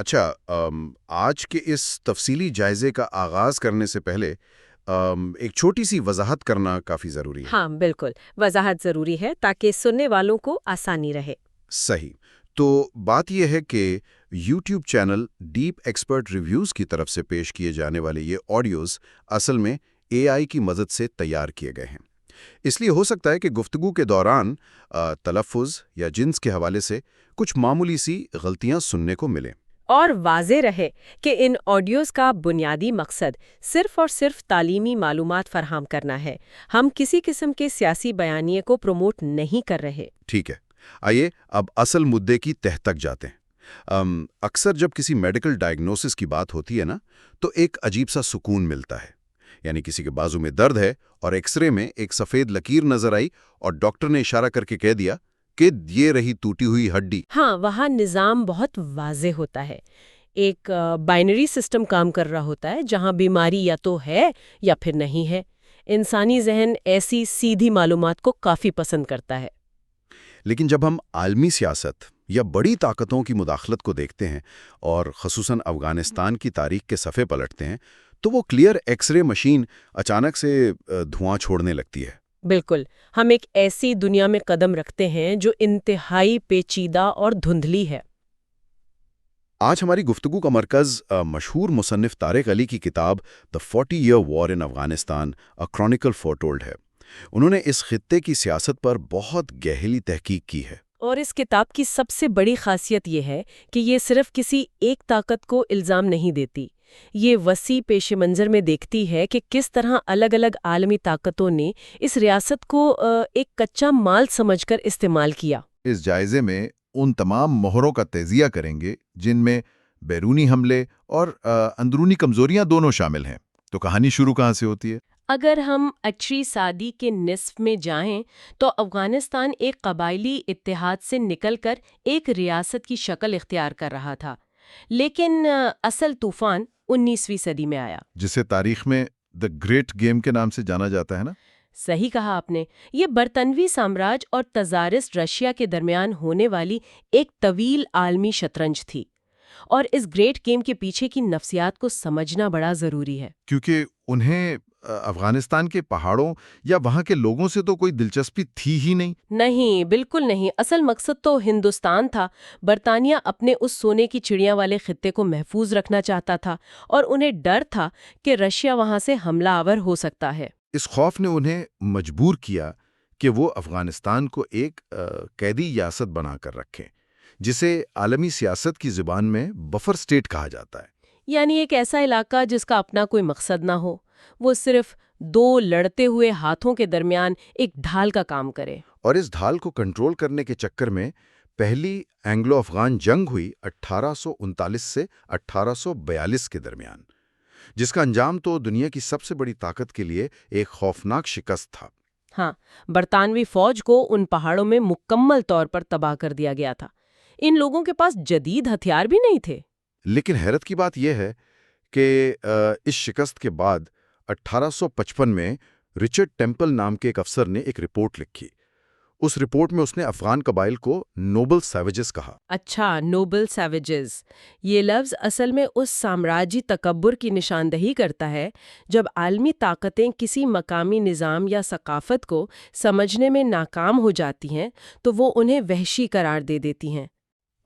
اچھا، آج کے اس تفصیلی جائزے کا آغاز کرنے سے پہلے ایک چھوٹی سی وضاحت کرنا کافی ضروری ہے۔ ہاں بالکل، وضاحت ضروری ہے تاکہ سننے والوں کو آسانی رہے۔ صحیح۔ تو بات یہ ہے کہ YouTube channel deep expert reviews کی طرف سے پیش کیے جانے والے یہ آڈیوز اصل میں اے آئی کی مدد سے تیار کیے گئے ہیں۔ اس لیے ہو سکتا ہے کہ گفتگو کے دوران تلفظ یا جنس کے حوالے سے کچھ معمولی سی غلطیاں سننے کو ملیں۔ اور واضح رہے کہ ان آڈیوز کا بنیادی مقصد صرف اور صرف تعلیمی معلومات فراہم کرنا ہے۔ ہم کسی قسم کے سیاسی بیانیے کو پروموٹ نہیں کر رہے۔ ٹھیک ہے، آئیے اب اصل مدعے کی تہ تک جاتے ہیں۔ اکثر جب کسی میڈیکل ڈائگنوسس کی بات ہوتی ہے نا، تو ایک عجیب سا سکون ملتا ہے۔ یعنی کسی کے بازو میں درد ہے اور ایکس رے میں ایک سفید لکیر نظر آئی اور ڈاکٹر نے اشارہ کر کے کہہ دیا کہ یہ رہی ٹوٹی ہوئی ہڈی۔ ہاں، وہاں نظام بہت واضح ہوتا ہے۔ ایک بائنری سسٹم کام کر رہا ہوتا ہے جہاں بیماری یا تو ہے یا پھر نہیں ہے۔ انسانی ذہن ایسی سیدھی معلومات کو کافی پسند کرتا ہے۔ لیکن جب ہم عالمی سیاست یا بڑی طاقتوں کی مداخلت کو دیکھتے ہیں اور خصوصاً افغانستان کی تاریخ کے صفحے پلٹتے ہیں تو وہ کلیئر ایکس رے مشین اچانک سے دھواں چھوڑنے لگتی ہے۔ بالکل، ہم ایک ایسی دنیا میں قدم رکھتے ہیں جو انتہائی پیچیدہ اور دھندلی ہے۔ آج ہماری گفتگو کا مرکز مشہور مصنف طارق علی کی کتاب دی 40 ایئر وار ان افغانستان اے کرونیکل فورٹولڈ ہے۔ انہوں نے اس خطے کی سیاست پر بہت گہری تحقیق کی ہے۔ اور اس کتاب کی سب سے بڑی خاصیت یہ ہے کہ یہ صرف کسی ایک طاقت کو الزام نہیں دیتی۔ یہ وسیع پیش منظر میں دیکھتی ہے کہ کس طرح الگ الگ عالمی طاقتوں نے اس ریاست کو ایک کچا مال سمجھ کر استعمال کیا۔ اس جائزے میں ان تمام مہروں کا تجزیہ کریں گے جن میں بیرونی حملے اور اندرونی کمزوریاں دونوں شامل ہیں۔ تو کہانی شروع کہاں سے ہوتی ہے؟ اگر ہم اچھی صادی کے نصف میں جائیں تو افغانستان ایک قبائلی اتحاد سے نکل کر ایک ریاست کی شکل اختیار کر رہا تھا، لیکن اصل طوفان 19ویں صدی میں آیا، جسے تاریخ میں دی گریٹ گیم کے نام سے جانا جاتا ہے نا؟ صحیح کہا آپ نے۔ یہ برطانوی سامراج اور تزارسٹ رشیا کے درمیان ہونے والی ایک طویل عالمی شطرنج تھی، اور اس گریٹ گیم کے پیچھے کی نفسیات کو سمجھنا بڑا ضروری ہے۔ کیونکہ انہیں افغانستان کے پہاڑوں یا وہاں کے لوگوں سے تو کوئی دلچسپی تھی ہی نہیں۔ نہیں، بالکل نہیں۔ اصل مقصد تو ہندوستان تھا۔ برطانیہ اپنے اس سونے کی چڑیا والے خطے کو محفوظ رکھنا چاہتا تھا، اور انہیں ڈر تھا کہ رشیا وہاں سے حملہ آور ہو سکتا ہے۔ اس خوف نے انہیں مجبور کیا کہ وہ افغانستان کو ایک قیدی ریاست بنا کر رکھیں، جسے عالمی سیاست کی زبان میں بفر سٹیٹ کہا جاتا ہے۔ یعنی ایک ایسا علاقہ جس کا اپنا کوئی مقصد نہ ہو، وہ صرف دو لڑتے ہوئے ہاتھوں کے درمیان ایک ڈھال کا کام کرے۔ اور اس ڈھال کو کنٹرول کرنے کے چکر میں پہلی اینگلو افغان جنگ ہوئی 1839 سے 1842 کے درمیان، جس کا انجام تو دنیا کی سب سے بڑی طاقت کے لیے ایک خوفناک شکست تھا۔ ہاں، برطانوی فوج کو ان پہاڑوں میں مکمل طور پر تباہ کر دیا گیا تھا۔ ان لوگوں کے پاس جدید ہتھیار بھی نہیں تھے۔ لیکن حیرت کی بات یہ ہے کہ اس شکست کے بعد 1855 میں رچرڈ ٹیمپل نام کے ایک افسر نے ایک رپورٹ لکھی۔ اس رپورٹ میں اس نے افغان قبائل کو نوبل سیویجز کہا۔ اچھا، نوبل سیویجز، یہ لفظ اصل میں اس سامراجی تکبر کی نشاندہی کرتا ہے جب عالمی طاقتیں کسی مقامی نظام یا ثقافت کو سمجھنے میں ناکام ہو جاتی ہیں تو وہ انہیں وحشی قرار دے دیتی ہیں۔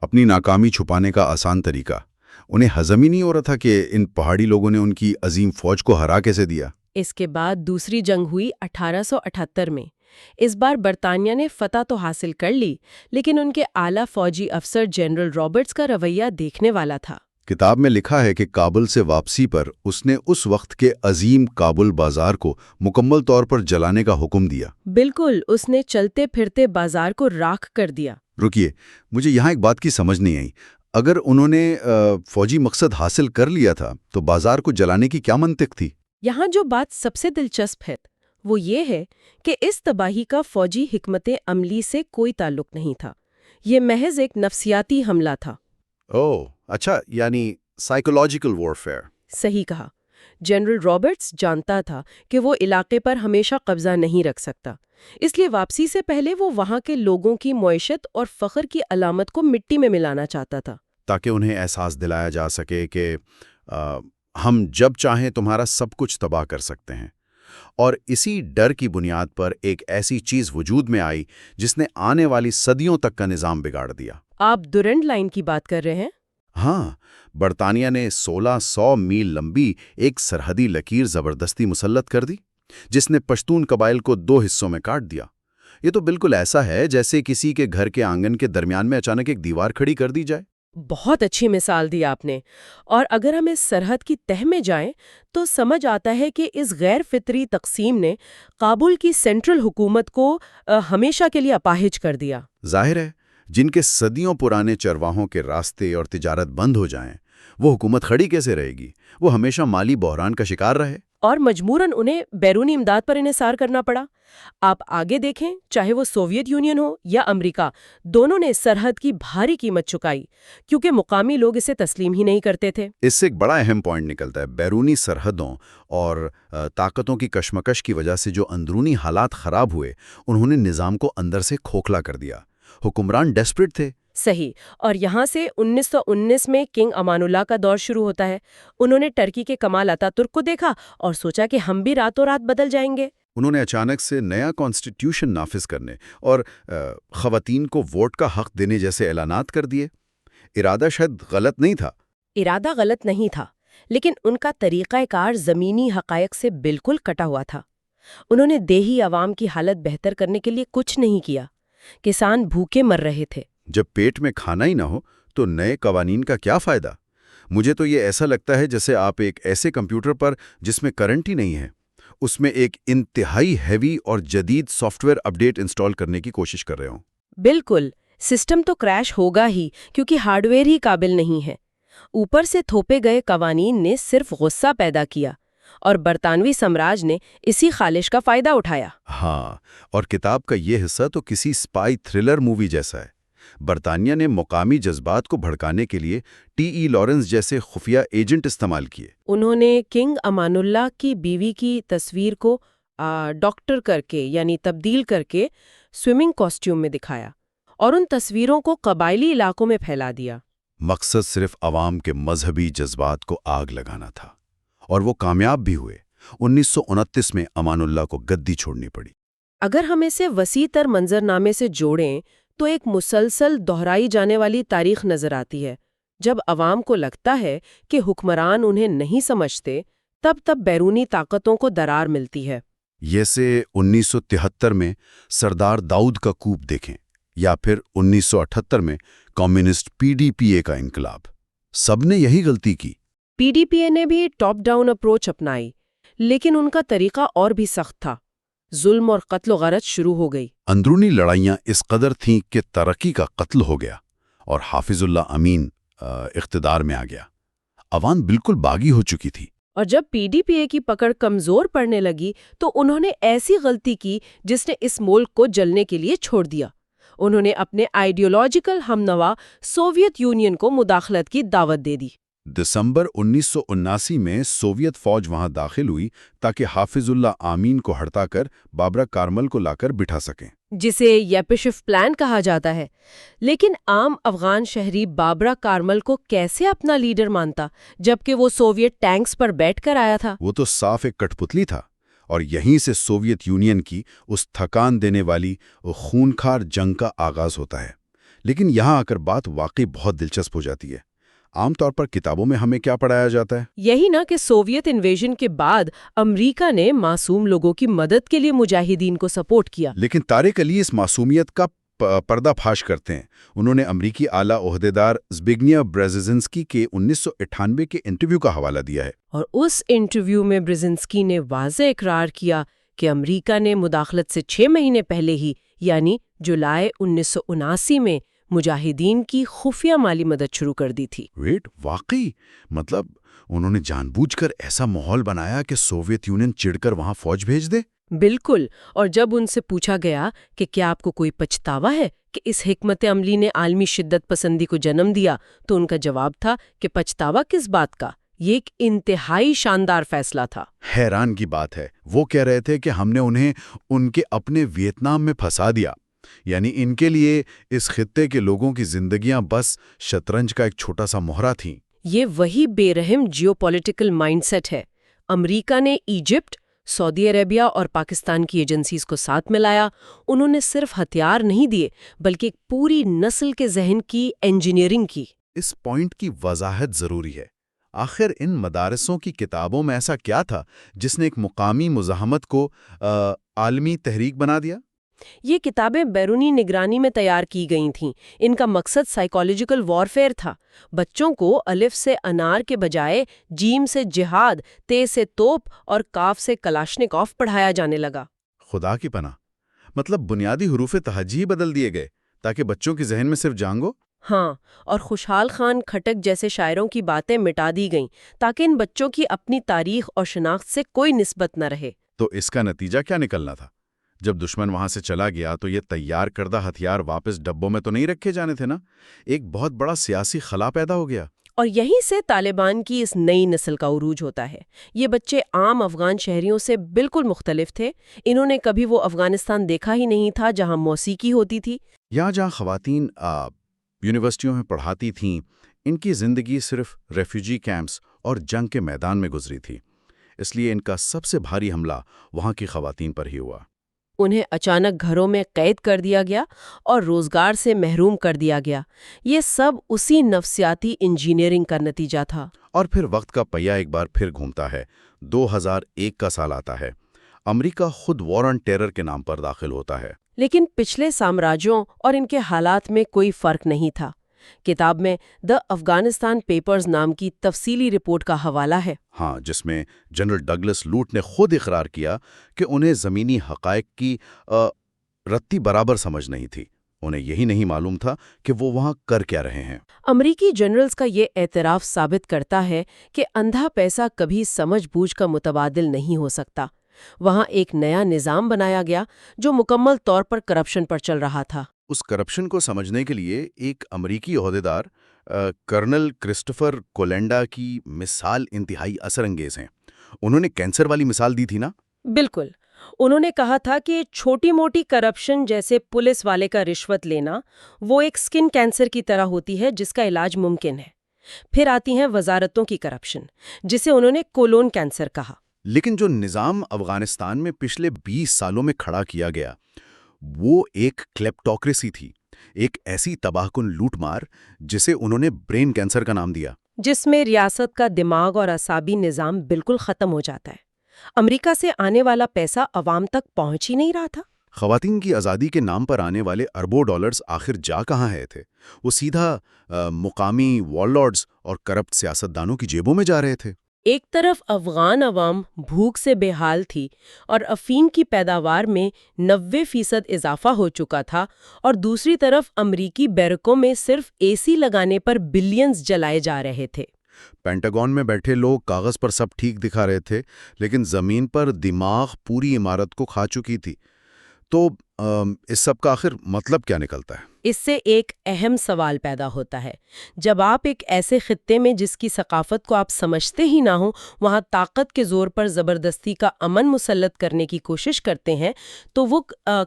اپنی ناکامی چھپانے کا آسان طریقہ۔ انہیں ہضم ہی نہیں ہو رہا تھا کہ ان پہاڑی لوگوں نے ان کی عظیم فوج کو ہرا کیسے دیا۔ اس کے بعد دوسری جنگ ہوئی 1878 میں۔ اس بار برطانیہ نے فتح تو حاصل کر لی، لیکن ان کے اعلیٰ فوجی افسر جنرل رابرٹس کا رویہ دیکھنے والا تھا۔ کتاب میں لکھا ہے کہ کابل سے واپسی پر اس نے اس وقت کے عظیم کابل بازار کو مکمل طور پر جلانے کا حکم دیا۔ بالکل، اس نے چلتے پھرتے بازار کو راکھ کر دیا۔ رکیے، مجھے یہاں ایک بات کی سمجھ نہیں آئی۔ اگر انہوں نے فوجی مقصد حاصل کر لیا تھا تو بازار کو جلانے کی کیا منطق تھی؟ یہاں جو بات سب سے دلچسپ ہے وہ یہ ہے کہ اس تباہی کا فوجی حکمت عملی سے کوئی تعلق نہیں تھا۔ یہ محض ایک نفسیاتی حملہ تھا۔ اوہ، اچھا، یعنی سائیکولوجیکل وارفیئر۔ صحیح کہا۔ جنرل رابرٹس جانتا تھا کہ وہ علاقے پر ہمیشہ قبضہ نہیں رکھ سکتا، اس لیے واپسی سے پہلے وہ وہاں کے لوگوں کی معیشت اور فخر کی علامت کو مٹی میں ملانا چاہتا تھا۔ تاکہ انہیں احساس دلایا جا سکے کہ ہم جب چاہیں تمہارا سب کچھ تباہ کر سکتے ہیں۔ اور اسی ڈر کی بنیاد پر ایک ایسی چیز وجود میں آئی جس نے آنے والی صدیوں تک کا نظام بگاڑ دیا۔ آپ ڈورینڈ لائن کی بات کر رہے ہیں؟ ہاں، برطانیہ نے 1600 میل لمبی ایک سرحدی لکیر زبردستی مسلط کر دی، جس نے پشتون قبائل کو 2 حصوں میں کاٹ دیا۔ یہ تو بالکل ایسا ہے جیسے کسی کے گھر کے آنگن کے درمیان میں اچانک ایک دیوار کھڑی کر دی جائے۔ بہت اچھی مثال دی آپ نے، اور اگر ہم اس سرحد کی تہ میں جائیں تو سمجھ آتا ہے کہ اس غیر فطری تقسیم نے کابل کی سینٹرل حکومت کو ہمیشہ کے لیے اپاہج کر دیا۔ ظاہر ہے، جن کے صدیوں پرانے چرواہوں کے راستے اور تجارت بند ہو جائیں، وہ حکومت کھڑی کیسے رہے گی؟ وہ ہمیشہ مالی بحران کا شکار رہے۔ اور مجبوراً انہیں بیرونی امداد پر انحصار کرنا پڑا۔ آپ آگے دیکھیں، چاہے وہ سوویت یونین ہو یا امریکہ، دونوں نے سرحد کی بھاری قیمت چکائی، کیونکہ مقامی لوگ اسے تسلیم ہی نہیں کرتے تھے۔ اس سے ایک بڑا اہم پوائنٹ نکلتا ہے، بیرونی سرحدوں اور طاقتوں کی کشمکش کی وجہ سے جو اندرونی حالات خراب ہوئے، انہوں نے نظام کو اندر سے کھوکھلا کر دیا۔ حکمران ڈیسپریٹ تھے۔ صحیح، اور یہاں سے 1919 میں کنگ امان اللہ کا دور شروع ہوتا ہے۔ انہوں نے ٹرکی کے کمال اتاترک کو دیکھا اور سوچا کہ ہم بھی راتوں رات بدل جائیں گے۔ انہوں نے اچانک سے نیا کانسٹیٹیوشن نافذ کرنے اور خواتین کو ووٹ کا حق دینے جیسے اعلانات کر دیے۔ ارادہ شاید غلط نہیں تھا۔ ارادہ غلط نہیں تھا، لیکن ان کا طریقہ کار زمینی حقائق سے بالکل کٹا ہوا تھا۔ انہوں نے دیہی عوام کی حالت بہتر کرنے کے لیے کچھ نہیں کیا۔ کسان بھوکے مر رہے تھے۔ جب پیٹ میں کھانا ہی نہ ہو تو نئے قوانین کا کیا فائدہ؟ مجھے تو یہ ایسا لگتا ہے جیسے آپ ایک ایسے کمپیوٹر پر جس میں کرنٹ ہی نہیں ہے، اس میں ایک انتہائی ہیوی اور جدید سافٹ ویئر اپڈیٹ انسٹال کرنے کی کوشش کر رہے ہوں۔ بالکل، سسٹم تو کریش ہوگا ہی کیونکہ ہارڈ ویئر ہی قابل نہیں ہے۔ اوپر سے تھوپے گئے قوانین نے صرف غصہ پیدا کیا، اور برطانوی سامراج نے اسی خالش کا فائدہ اٹھایا۔ ہاں، اور کتاب کا یہ حصہ تو کسی اسپائی تھرلر مووی جیسا ہے۔ برطانیہ نے مقامی جذبات کو بھڑکانے کے لیے ٹی لارنس جیسے خفیہ ایجنٹ استعمال کیے۔ انہوں نے کنگ امان اللہ کی بیوی کی تصویر کو ڈاکٹر کر کے یعنی تبدیل کر کے سوئمنگ کاسٹیوم میں دکھایا اور ان تصویروں کو قبائلی علاقوں میں پھیلا دیا۔ مقصد صرف عوام کے مذہبی جذبات کو آگ لگانا تھا، اور وہ کامیاب بھی ہوئے۔ 1929 میں امان اللہ کو گدی چھوڑنی پڑی۔ اگر ہم اسے وسیع تر منظرنامے سے جوڑیں تو ایک مسلسل دہرائی جانے والی تاریخ نظر آتی ہے۔ جب عوام کو لگتا ہے کہ حکمران انہیں نہیں سمجھتے، تب بیرونی طاقتوں کو درار ملتی ہے۔ جیسے 1973 میں سردار داؤد کا کوپ دیکھیں، یا پھر 1978 میں کمیونسٹ PDPA کا انقلاب۔ سب نے یہی غلطی کی۔ PDPA نے بھی ٹاپ ڈاؤن اپروچ اپنائی، لیکن ان کا طریقہ اور بھی سخت تھا۔ ظلم اور قتل و غارت شروع ہو گئی۔ اندرونی لڑائیاں اس قدر تھیں کہ ترقی کا قتل ہو گیا، اور حافظ اللہ امین اقتدار میں آ گیا۔ عوام بالکل باغی ہو چکی تھی۔ اور جب PDPA کی پکڑ کمزور پڑنے لگی تو انہوں نے ایسی غلطی کی جس نے اس ملک کو جلنے کے لیے چھوڑ دیا۔ انہوں نے اپنے آئیڈیولوجیکل ہمنوا سوویت یونین کو مداخلت کی دعوت دے دی۔ دسمبر 1979 میں سوویت فوج وہاں داخل ہوئی تاکہ حافظ اللہ آمین کو ہٹا کر بابرا کارمل کو لا کر بٹھا سکیں، جسے یپشف پلان کہا جاتا ہے۔ لیکن عام افغان شہری بابرا کارمل کو کیسے اپنا لیڈر مانتا جبکہ وہ سوویت ٹینکس پر بیٹھ کر آیا تھا؟ وہ تو صاف ایک کٹ پتلی تھا، اور یہیں سے سوویت یونین کی اس تھکان دینے والی خونخوار جنگ کا آغاز ہوتا ہے۔ لیکن یہاں آ کر بات واقعی بہت دلچسپ ہو جاتی ہے۔ عام طور پر کتابوں میں ہمیں کیا پڑھایا جاتا ہے؟ یہی نا کہ سوویت انویژن کے بعد امریکہ نے معصوم لوگوں کی مدد کے لیے مجاہدین کو سپورٹ کیا۔ لیکن طارق علی اس معصومیت کا پردہ فاش کرتے ہیں۔ انہوں نے امریکی اعلیٰ عہدیدار زبیگنیو برزینسکی کے 1998 کے انٹرویو کا حوالہ دیا ہے۔ اور اس انٹرویو میں برزینسکی نے واضح اقرار کیا کہ امریکہ نے مداخلت سے 6 مہینے پہلے ہی یعنی جولائی 1979 میں مجاہدین کی خفیہ مالی مدد شروع کر دی تھی۔ ویٹ، واقعی؟ مطلب انہوں نے جان بوجھ کر ایسا ماحول بنایا کہ سوویت یونین چڑھ کر وہاں فوج بھیج دے؟ بالکل، اور جب ان سے پوچھا گیا کہ کیا آپ کو کوئی پچھتاوا ہے کہ اس حکمت عملی نے عالمی شدت پسندی کو جنم دیا، تو ان کا جواب تھا کہ پچھتاوا کس بات کا، یہ ایک انتہائی شاندار فیصلہ تھا۔ حیران کی بات ہے، وہ کہہ رہے تھے کہ ہم نے انہیں ان کے اپنے ویتنام میں پھنسا دیا۔ یعنی ان کے لیے اس خطے کے لوگوں کی زندگیاں بس شطرنج کا ایک چھوٹا سا مہرہ تھیں۔ یہ وہی بے رحم جیو پولیٹیکل مائنڈ سیٹ ہے۔ امریکہ نے ایجپٹ، سعودی عربیہ اور پاکستان کی ایجنسیز کو ساتھ ملایا۔ انہوں نے صرف ہتھیار نہیں دیے بلکہ ایک پوری نسل کے ذہن کی انجینئرنگ کی۔ اس پوائنٹ کی وضاحت ضروری ہے۔ آخر ان مدارسوں کی کتابوں میں ایسا کیا تھا جس نے ایک مقامی مزاحمت کو عالمی تحریک بنا دیا؟ یہ کتابیں بیرونی نگرانی میں تیار کی گئی تھیں۔ ان کا مقصد سائیکالوجیکل وارفیئر تھا۔ بچوں کو الف سے انار کے بجائے جیم سے جہاد، تے سے توپ اور کاف سے کلاشنکوف پڑھایا جانے لگا۔ خدا کی پناہ! مطلب بنیادی حروف تہجی ہی بدل دیے گئے تاکہ بچوں کے ذہن میں صرف جنگ ہو؟ ہاں، اور خوشحال خان کھٹک جیسے شاعروں کی باتیں مٹا دی گئیں تاکہ ان بچوں کی اپنی تاریخ اور شناخت سے کوئی نسبت نہ رہے۔ تو اس کا نتیجہ کیا نکلنا تھا؟ جب دشمن وہاں سے چلا گیا تو یہ تیار کردہ ہتھیار واپس ڈبوں میں تو نہیں رکھے جانے تھے نا؟ ایک بہت بڑا سیاسی خلا پیدا ہو گیا۔ اور یہیں سے طالبان کی اس نئی نسل کا عروج ہوتا ہے۔ یہ بچے عام افغان شہریوں سے بالکل مختلف تھے۔ انہوں نے کبھی وہ افغانستان دیکھا ہی نہیں تھا جہاں موسیقی ہوتی تھی۔ جہاں خواتین یونیورسٹیوں میں پڑھاتی تھیں، ان کی زندگی صرف ریفیوجی کیمپس اور جنگ کے میدان میں گزری تھی۔ اس لیے ان کا سب سے بھاری حملہ وہاں کی خواتین پر ہی ہوا۔ انہیں اچانک گھروں میں قید کر دیا گیا اور روزگار سے محروم کر دیا گیا۔ یہ سب اسی نفسیاتی انجینئرنگ کا نتیجہ تھا۔ اور پھر وقت کا پہیہ ایک بار پھر گھومتا ہے۔ 2001 کا سال آتا ہے۔ امریکہ خود وار آن ٹیرر کے نام پر داخل ہوتا ہے۔ لیکن پچھلے سامراجوں اور ان کے حالات میں کوئی فرق نہیں تھا۔ کتاب میں دی افغانستان پیپرز نام کی تفصیلی رپورٹ کا حوالہ ہے۔ ہاں، جس میں جنرل ڈگلس لوٹ نے خود اقرار کیا کہ انہیں زمینی حقائق کی رتی برابر سمجھ نہیں تھی۔ انہیں یہی نہیں معلوم تھا کہ وہ وہاں کر کیا رہے ہیں۔ امریکی جنرلز کا یہ اعتراف ثابت کرتا ہے کہ اندھا پیسہ کبھی سمجھ بوجھ کا متبادل نہیں ہو سکتا۔ وہاں ایک نیا نظام بنایا گیا جو مکمل طور پر کرپشن پر چل رہا تھا۔ اس کرپشن کو سمجھنے کے لیے ایک امریکی عہدیدار کرنل کرسٹوفر کولینڈا کی مثال انتہائی اثر انگیز ہیں۔ انہوں نے کینسر والی مثال دی تھی نا؟ بالکل۔ انہوں نے کہا تھا کہ چھوٹی موٹی کرپشن جیسے پولیس والے کا رشوت لینا وہ ایک سکن کینسر کی طرح ہوتی ہے جس کا علاج ممکن ہے۔ پھر آتی ہیں وزارتوں کی کرپشن، جسے انہوں نے کولون کینسر کہا۔ لیکن جو نظام افغانستان میں پچھلے 20 سالوں میں کھڑا کیا گیا وہ ایک کلیپٹوکریسی تھی، ایک ایسی تباہ کن لوٹ مار جسے انہوں نے برین کینسر کا نام دیا، جس میں ریاست کا دماغ اور اعصابی نظام بالکل ختم ہو جاتا ہے۔ امریکہ سے آنے والا پیسہ عوام تک پہنچ ہی نہیں رہا تھا۔ خواتین کی آزادی کے نام پر آنے والے اربوں ڈالرز آخر جا کہاں ہے تھے؟ وہ سیدھا مقامی وار لارڈز اور کرپٹ سیاستدانوں کی جیبوں میں جا رہے تھے۔ ایک طرف افغان عوام بھوک سے بے حال تھی اور افیم کی پیداوار میں 90% اضافہ ہو چکا تھا، اور دوسری طرف امریکی بیرکوں میں صرف اے سی لگانے پر بلینز جلائے جا رہے تھے۔ پینٹاگون میں بیٹھے لوگ کاغذ پر سب ٹھیک دکھا رہے تھے، لیکن زمین پر دماغ پوری عمارت کو کھا چکی تھی۔ تو اس سب کا آخر مطلب کیا نکلتا ہے؟ اس سے ایک اہم سوال پیدا ہوتا ہے۔ جب آپ ایک ایسے خطے میں جس کی ثقافت کو آپ سمجھتے ہی نہ ہوں وہاں طاقت کے زور پر زبردستی کا امن مسلط کرنے کی کوشش کرتے ہیں تو وہ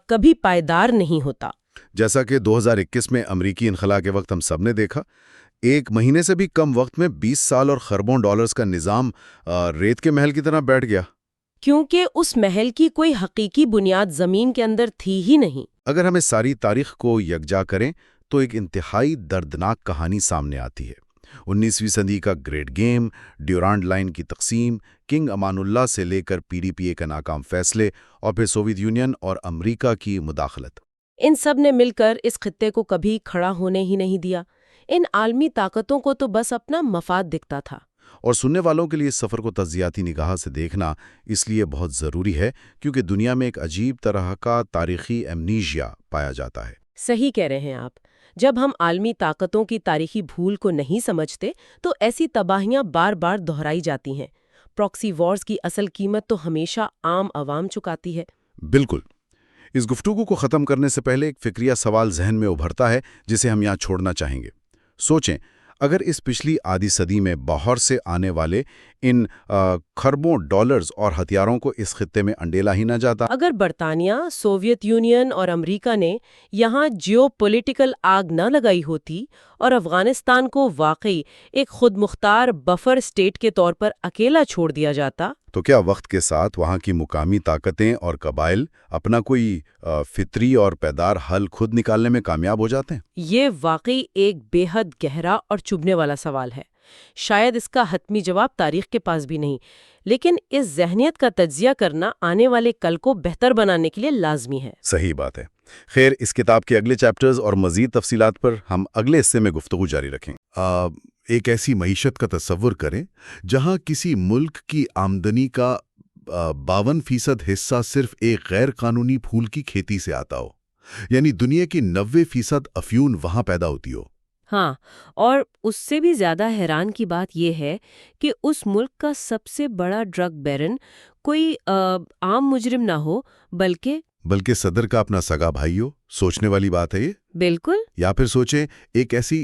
کبھی پائیدار نہیں ہوتا۔ جیسا کہ 2021 میں امریکی انخلا کے وقت ہم سب نے دیکھا، ایک مہینے سے بھی کم وقت میں 20 سال اور خربوں ڈالرز کا نظام ریت کے محل کی طرح بیٹھ گیا۔ کیونکہ اس محل کی کوئی حقیقی بنیاد زمین کے اندر تھی ہی نہیں۔ اگر ہمیں ساری تاریخ کو یکجا کریں تو ایک انتہائی دردناک کہانی سامنے آتی ہے۔ 19ویں صدی کا گریٹ گیم، ڈیورانڈ لائن کی تقسیم، کنگ امان اللہ سے لے کر PDPA کے ناکام فیصلے، اور پھر سوویت یونین اور امریکہ کی مداخلت۔ ان سب نے مل کر اس خطے کو کبھی کھڑا ہونے ہی نہیں دیا۔ ان عالمی طاقتوں کو تو بس اپنا مفاد دکھتا تھا۔ اور سننے والوں کے لیے اس سفر کو تجزیاتی نگاہ سے دیکھنا اس لیے بہت ضروری ہے کیونکہ دنیا میں ایک عجیب طرح کا تاریخی ایمنیشیا پایا جاتا ہے۔ صحیح کہہ رہے ہیں آپ۔ جب ہم عالمی طاقتوں کی تاریخی بھول کو نہیں سمجھتے تو ایسی تباہیاں بار بار دہرائی جاتی ہیں۔ پراکسی وارز کی اصل قیمت تو ہمیشہ عام عوام چکاتی ہے۔ بالکل۔ اس گفتگو کو ختم کرنے سے پہلے ایک فکریہ سوال ذہن میں ابھرتا ہے جسے ہم یہاں چھوڑنا چاہیں گے۔ سوچیں، اگر اس پچھلی آدھی صدی میں باہر سے آنے والے ان خربوں ڈالرز اور ہتھیاروں کو اس خطے میں انڈیلا ہی نہ جاتا، اگر برطانیہ، سوویت یونین اور امریکہ نے یہاں جیو پولیٹیکل آگ نہ لگائی ہوتی اور افغانستان کو واقعی ایک خود مختار بفر اسٹیٹ کے طور پر اکیلا چھوڑ دیا جاتا، تو کیا وقت کے ساتھ وہاں کی مقامی طاقتیں اور قبائل اپنا کوئی فطری اور پائیدار حل خود نکالنے میں کامیاب ہو جاتے ہیں؟ یہ واقعی ایک بے حد گہرا اور چبھنے والا سوال ہے۔ شاید اس کا حتمی جواب تاریخ کے پاس بھی نہیں، لیکن اس ذہنیت کا تجزیہ کرنا آنے والے کل کو بہتر بنانے کے لیے لازمی ہے۔ صحیح بات ہے۔ خیر، اس کتاب کے اگلے چیپٹرز اور مزید تفصیلات پر ہم اگلے حصے میں گفتگو جاری رکھیں۔ ایک ایسی معیشت کا تصور کریں جہاں کسی ملک کی آمدنی کا 52% حصہ صرف ایک غیر قانونی پھول کی کھیتی سے آتا ہو، یعنی دنیا کی 90% افیون وہاں پیدا ہوتی ہو۔ ہاں، اور اس سے بھی زیادہ حیران کی بات یہ ہے کہ اس ملک کا سب سے بڑا ڈرگ بیرن کوئی عام مجرم نہ ہو، بلکہ صدر کا اپنا سگا بھائی ہو۔ سوچنے والی بات ہے یہ۔ بالکل۔ یا پھر سوچیں ایک ایسی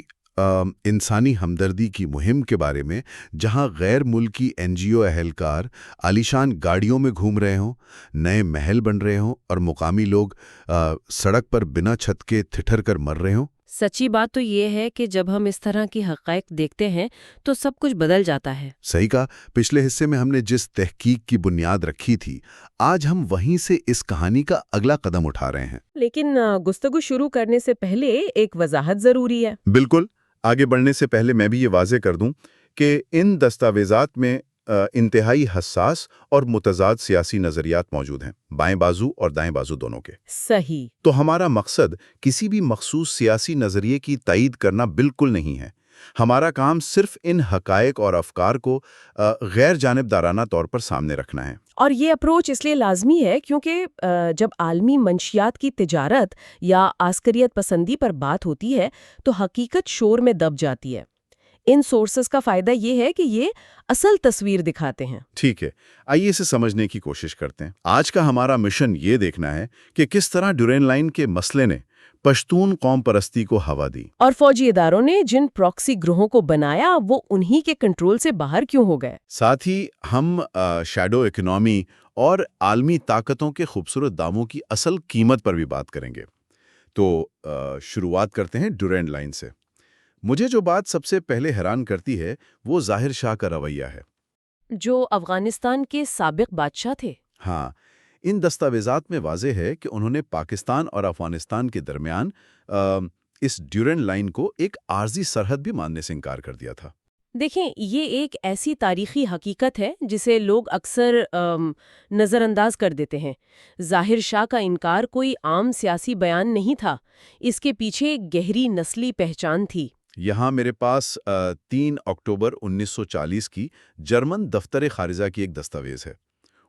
انسانی ہمدردی کی مہم کے بارے میں جہاں غیر ملکی NGO اہلکار عالیشان گاڑیوں میں گھوم رہے ہوں، نئے محل بن رہے ہوں اور مقامی لوگ سڑک پر بنا چھت کے تھٹھر کر مر رہے ہوں۔ سچی بات تو یہ ہے کہ جب ہم اس طرح کی حقائق دیکھتے ہیں تو سب کچھ بدل جاتا ہے۔ صحیح کہا۔ پچھلے حصے میں ہم نے جس تحقیق کی بنیاد رکھی تھی، آج ہم وہیں سے اس کہانی کا اگلا قدم اٹھا رہے ہیں۔ لیکن گفتگو شروع کرنے سے پہلے ایک وضاحت ضروری ہے۔ بالکل۔ آگے بڑھنے سے پہلے میں بھی یہ واضح کر دوں کہ ان دستاویزات میں انتہائی حساس اور متضاد سیاسی نظریات موجود ہیں، بائیں بازو اور دائیں بازو دونوں کے۔ صحیح۔ تو ہمارا مقصد کسی بھی مخصوص سیاسی نظریے کی تائید کرنا بالکل نہیں ہے۔ ہمارا کام صرف ان حقائق اور افکار کو غیر جانبدارانہ طور پر سامنے رکھنا ہے۔ اور یہ اپروچ اس لیے لازمی ہے کیونکہ جب عالمی منشیات کی تجارت یا عسکریت پسندی پر بات ہوتی ہے تو حقیقت شور میں دب جاتی ہے۔ ان سورسز کا فائدہ یہ ہے کہ یہ اصل تصویر دکھاتے ہیں۔ ٹھیک ہے، آئیے اسے سمجھنے کی کوشش کرتے ہیں۔ آج کا ہمارا مشن یہ دیکھنا ہے کہ کس طرح ڈیورین لائن کے مسئلے نے پشتون قوم پرستی کو ہوا دی، اور فوجی اداروں نے جن پراکسی گروہوں کو بنایا وہ انہی کے کنٹرول سے باہر کیوں ہو گئے۔ ساتھ ہی ہم شیڈو اکنامی اور عالمی طاقتوں کے خوبصورت داموں کی اصل قیمت پر بھی بات کریں گے۔ تو شروعات کرتے ہیں ڈیورین لائن سے۔ مجھے جو بات سب سے پہلے حیران کرتی ہے وہ ظاہر شاہ کا رویہ ہے، جو افغانستان کے سابق بادشاہ تھے۔ ہاں، ان دستاویزات میں واضح ہے کہ انہوں نے پاکستان اور افغانستان کے درمیان اس ڈیورین لائن کو ایک عارضی سرحد بھی ماننے سے انکار کر دیا تھا۔ دیکھیں، یہ ایک ایسی تاریخی حقیقت ہے جسے لوگ اکثر نظر انداز کر دیتے ہیں۔ ظاہر شاہ کا انکار کوئی عام سیاسی بیان نہیں تھا، اس کے پیچھے ایک گہری نسلی پہچان تھی۔ یہاں میرے پاس 3 اکتوبر 1940 کی جرمن دفتر خارجہ کی ایک دستاویز ہے۔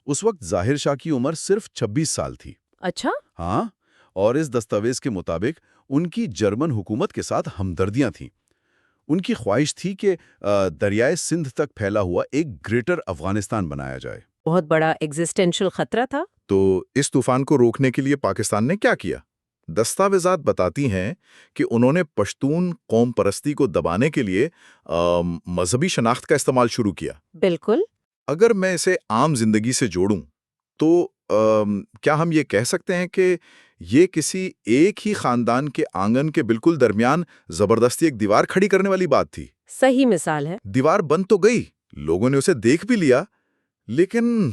اس وقت ظاہر شاہ کی عمر صرف 26 سال تھی۔ اچھا؟ ہاں، اور اس دستاویز کے مطابق ان کی جرمن حکومت کے ساتھ ہمدردیاں تھیں۔ ان کی خواہش تھی کہ دریائے سندھ تک پھیلا ہوا ایک گریٹر افغانستان بنایا جائے۔ بہت بڑا ایگزسٹینشل خطرہ تھا۔ تو اس طوفان کو روکنے کے لیے پاکستان نے کیا کیا؟ دستاویزات بتاتی ہیں کہ انہوں نے پشتون قوم پرستی کو دبانے کے لیے مذہبی شناخت کا استعمال شروع کیا۔ بالکل۔ اگر میں اسے عام زندگی سے جوڑوں تو کیا ہم یہ کہہ سکتے ہیں کہ یہ کسی ایک ہی خاندان کے آنگن کے بالکل درمیان زبردستی ایک دیوار کھڑی کرنے والی بات تھی؟ صحیح مثال ہے۔ دیوار بن تو گئی، لوگوں نے اسے دیکھ بھی لیا، لیکن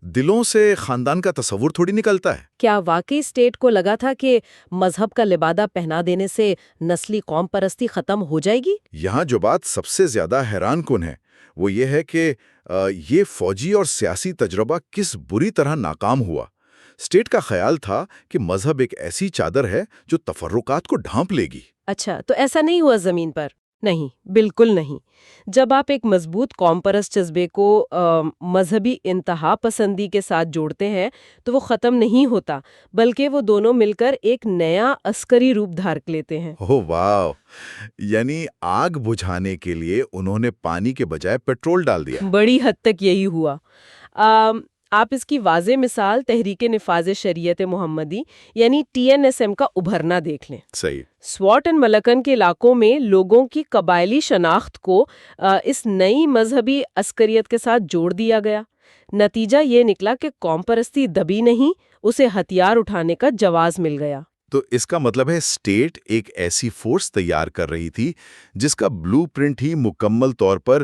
دلوں سے خاندان کا تصور تھوڑی نکلتا ہے۔ کیا واقعی اسٹیٹ کو لگا تھا کہ مذہب کا لبادہ پہنا دینے سے نسلی قوم پرستی ختم ہو جائے گی؟ یہاں جو بات سب سے زیادہ حیران کن ہے وہ یہ ہے کہ یہ فوجی اور سیاسی تجربہ کس بری طرح ناکام ہوا۔ اسٹیٹ کا خیال تھا کہ مذہب ایک ایسی چادر ہے جو تفرقات کو ڈھانپ لے گی۔ اچھا، تو ایسا نہیں ہوا زمین پر؟ نہیں، بالکل نہیں۔ جب آپ ایک مضبوط قوم پرست جذبے کو مذہبی انتہا پسندی کے ساتھ جوڑتے ہیں تو وہ ختم نہیں ہوتا، بلکہ وہ دونوں مل کر ایک نیا عسکری روپ دھار لیتے ہیں۔ اوہ واو! یعنی آگ بجھانے کے لیے انہوں نے پانی کے بجائے پیٹرول ڈال دیا۔ بڑی حد تک یہی ہوا۔ آپ اس کی واضح مثال تحریک نفاذ شریعت محمدی یعنی TNSM کا ابھرنا دیکھ لیں۔ صحیح۔ سواٹ اینڈ ملکن کے علاقوں میں لوگوں کی قبائلی شناخت کو اس نئی مذہبی عسکریت کے ساتھ جوڑ دیا گیا۔ نتیجہ یہ نکلا کہ قوم پرستی دبی نہیں، اسے ہتھیار اٹھانے کا جواز مل گیا۔ تو اس کا مطلب ہے اسٹیٹ ایک ایسی فورس تیار کر رہی تھی جس کا بلو پرنٹ ہی مکمل طور پر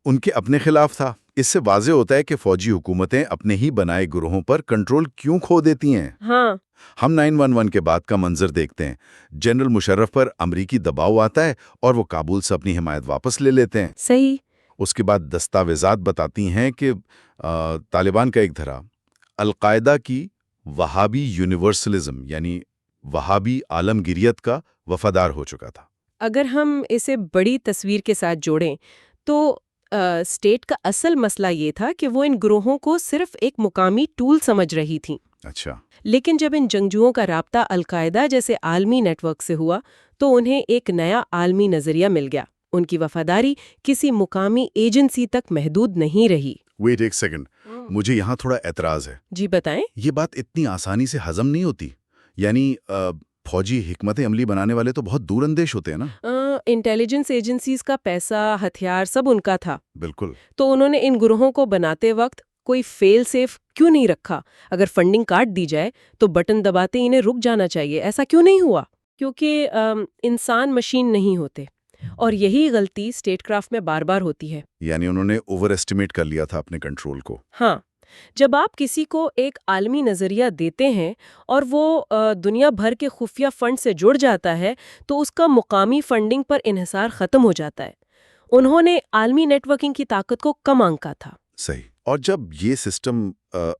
ان کے اپنے خلاف تھا۔ اس سے واضح ہوتا ہے کہ فوجی حکومتیں اپنے ہی بنائے گروہوں پر کنٹرول کیوں کھو دیتی ہیں۔ ہاں، ہم 911 کے بعد کا منظر دیکھتے ہیں۔ جنرل مشرف پر امریکی دباؤ آتا ہے اور وہ کابل سے اپنی حمایت واپس لے لیتے ہیں۔ صحیح۔ اس کے بعد دستاویزات بتاتی ہیں کہ طالبان کا ایک دھڑا القاعدہ کی وہابی یونیورسلزم یعنی وہابی عالمگیریت کا وفادار ہو چکا تھا۔ اگر ہم اسے بڑی تصویر کے ساتھ جوڑیں تو اسٹیٹ کا اصل مسئلہ یہ تھا کہ وہ ان گروہوں کو صرف ایک مقامی ٹول سمجھ رہی تھیں۔ اچھا۔ لیکن جب ان جنگجوؤں کا رابطہ القاعدہ جیسے عالمی نیٹ ورک سے ہوا تو انہیں ایک نیا عالمی نظریہ مل گیا۔ ان کی وفاداری کسی مقامی ایجنسی تک محدود نہیں رہی۔ ویٹ ایک سیکنڈ، مجھے یہاں تھوڑا اعتراض ہے۔ جی بتائیں۔ یہ بات اتنی آسانی سے ہضم نہیں ہوتی، یعنی فوجی حکمت عملی بنانے والے تو بہت دور اندیش ہوتے ہیں نا۔ انٹیلیجنس ایجنسیز کا پیسہ، ہتھیار سب ان کا تھا۔ بالکل۔ تو انہوں نے ان گروہوں کو بناتے وقت کوئی فیل سیف کیوں نہیں رکھا؟ اگر فنڈنگ کاٹ دی جائے تو بٹن دباتے انہیں رک جانا چاہیے۔ ایسا کیوں نہیں ہوا؟ کیونکہ انسان مشین نہیں ہوتے، اور یہی غلطی اسٹیٹ کرافٹ میں بار بار ہوتی ہے۔ یعنی انہوں نے اوور ایسٹیمیٹ کر لیا تھا اپنے کنٹرول کو۔ ہاں، جب آپ کسی کو ایک عالمی نظریہ دیتے ہیں اور وہ دنیا بھر کے خفیہ فنڈ سے جڑ جاتا ہے تو اس کا مقامی فنڈنگ پر انحصار ختم ہو جاتا ہے۔ انہوں نے عالمی نیٹ ورکنگ کی طاقت کو کم آنکا تھا۔ صحیح۔ اور جب یہ سسٹم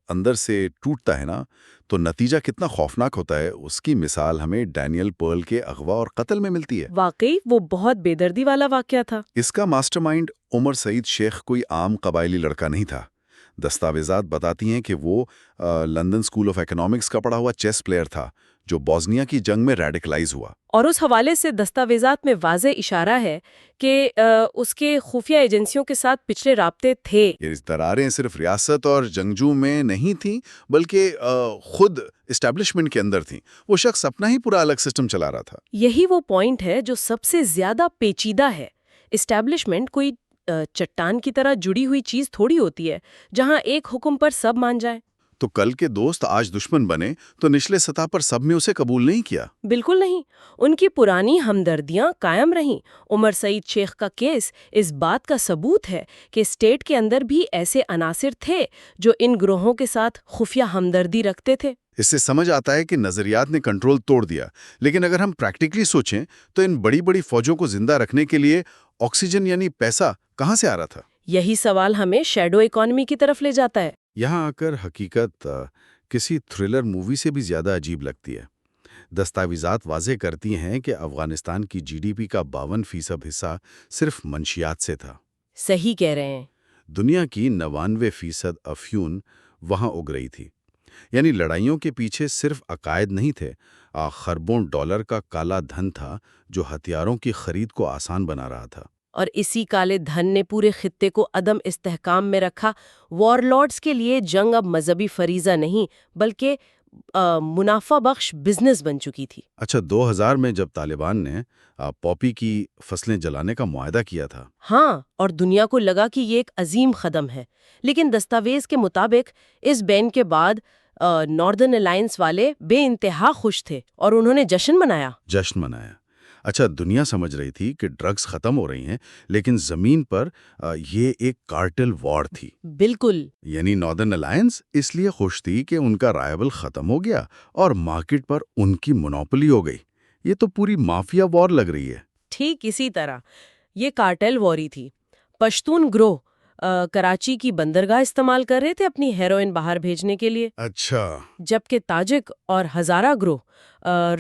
اندر سے ٹوٹتا ہے نا تو نتیجہ کتنا خوفناک ہوتا ہے، اس کی مثال ہمیں ڈینیل پرل کے اغوا اور قتل میں ملتی ہے۔ واقعی وہ بہت بے دردی والا واقعہ تھا۔ اس کا ماسٹر مائنڈ عمر سعید شیخ کوئی عام قبائلی لڑکا نہیں تھا۔ دستاویزات بتاتی ہیں کہ وہ لندن اسکول آف اکنامکس کا پڑھا ہوا چیس پلیئر تھا جو بوسنیا کی جنگ میں ریڈیکلائز ہوا۔ اور اس حوالے سے دستاویزات میں واضح اشارہ ہے کہ اس کے خفیہ ایجنسیوں کے ساتھ پچھلے رابطے تھے۔ یہ دراریں صرف ریاست اور جنگجو میں نہیں تھیں بلکہ خود اسٹیبلشمنٹ کے اندر تھیں۔ وہ شخص اپنا ہی پورا الگ سسٹم چلا رہا تھا۔ یہی وہ پوائنٹ ہے جو سب سے زیادہ پیچیدہ ہے۔ اسٹیبلشمنٹ کوئی چٹان کی طرح جڑی ہوئی چیز تھوڑی ہوتی ہے جہاں ایک حکم پر سب مان جائیں۔ تو کل کے دوست آج دشمن بنے تو نچلے سطح پر سب نے اسے قبول نہیں کیا۔ بالکل نہیں، ان کی پرانی ہمدردیاں قائم رہیں۔ عمر سعید شیخ کا کیس اس بات کا ثبوت ہے کہ اسٹیٹ کے اندر بھی ایسے عناصر تھے جو ان گروہوں کے ساتھ خفیہ ہمدردی رکھتے تھے۔ اس سے سمجھ آتا ہے کہ نظریات نے کنٹرول توڑ دیا، لیکن اگر ہم پریکٹیکلی سوچیں تو ان بڑی بڑی فوجوں کو زندہ رکھنے کے لیے آکسیجن یعنی پیسہ کہاں سے آ رہا تھا؟ یہی سوال ہمیں شیڈو اکانومی کی طرف لے جاتا ہے۔ یہاں آ کر حقیقت کسی تھرلر مووی سے بھی زیادہ عجیب لگتی ہے۔ دستاویزات واضح کرتی ہیں کہ افغانستان کی GDP کا 52% حصہ صرف منشیات سے تھا۔ صحیح کہہ رہے ہیں۔ دنیا کی 99% افیون وہاں اگ رہی تھی۔ یعنی لڑائیوں کے پیچھے صرف عقائد نہیں تھے، خربوں ڈالر کا کالا دھن تھا جو ہتھیاروں کی خرید کو آسان بنا رہا تھا۔ اور اسی کالے دھن نے پورے خطے کو عدم استحکام میں رکھا۔ وار لارڈز کے لیے جنگ اب مذہبی فریضہ نہیں بلکہ منافع بخش بزنس بن چکی تھی۔ اچھا، 2000 میں جب طالبان نے پاپی کی فصلیں جلانے کا معاہدہ کیا تھا۔ ہاں، اور دنیا کو لگا کہ یہ ایک عظیم قدم ہے، لیکن دستاویز کے مطابق اس بین کے بعد ناردرن الائنس والے بے انتہا خوش تھے اور انہوں نے جشن منایا۔ اچھا، دنیا سمجھ رہی تھی کہ ڈرگز ختم ہو رہی ہیں، لیکن زمین پر یہ ایک کارٹل وار تھی۔ بالکل۔ یعنی ناردرن الائنس اس لیے خوش تھی کہ ان کا رائیول ختم ہو گیا اور مارکیٹ پر ان کی مونوپولی ہو گئی۔ یہ تو پوری مافیا وار لگ رہی ہے۔ ٹھیک اسی طرح یہ کارٹل واری تھی۔ پشتون گروہ کراچی کی بندرگاہ استعمال کر رہے تھے اپنی ہیروئن باہر بھیجنے کے لیے، اچھا، جبکہ تاجک اور ہزارہ گروہ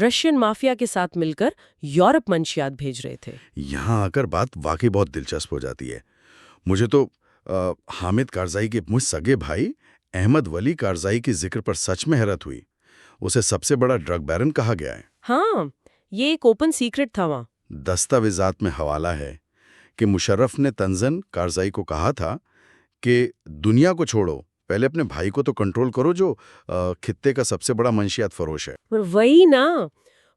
رشین مافیا کے ساتھ مل کر یورپ منشیات بھیج رہے تھے۔ یہاں آ کر بات واقعی بہت دلچسپ ہو جاتی ہے۔ مجھے تو حامد کارزائی کے مجھ سگے بھائی احمد ولی کارزائی کے ذکر پر سچ میں حیرت ہوئی۔ اسے سب سے بڑا ڈرگ بیرن کہا گیا ہے۔ ہاں، یہ ایک اوپن سیکرٹ تھا وہاں۔ دستاویزات میں حوالہ ہے کہ مشرف نے تنزن کارزائی کو کہا تھا کہ دنیا کو چھوڑو، پہلے اپنے بھائی کو تو کنٹرول کرو جو خطے کا سب سے بڑا منشیات فروش ہے۔ وہی نا،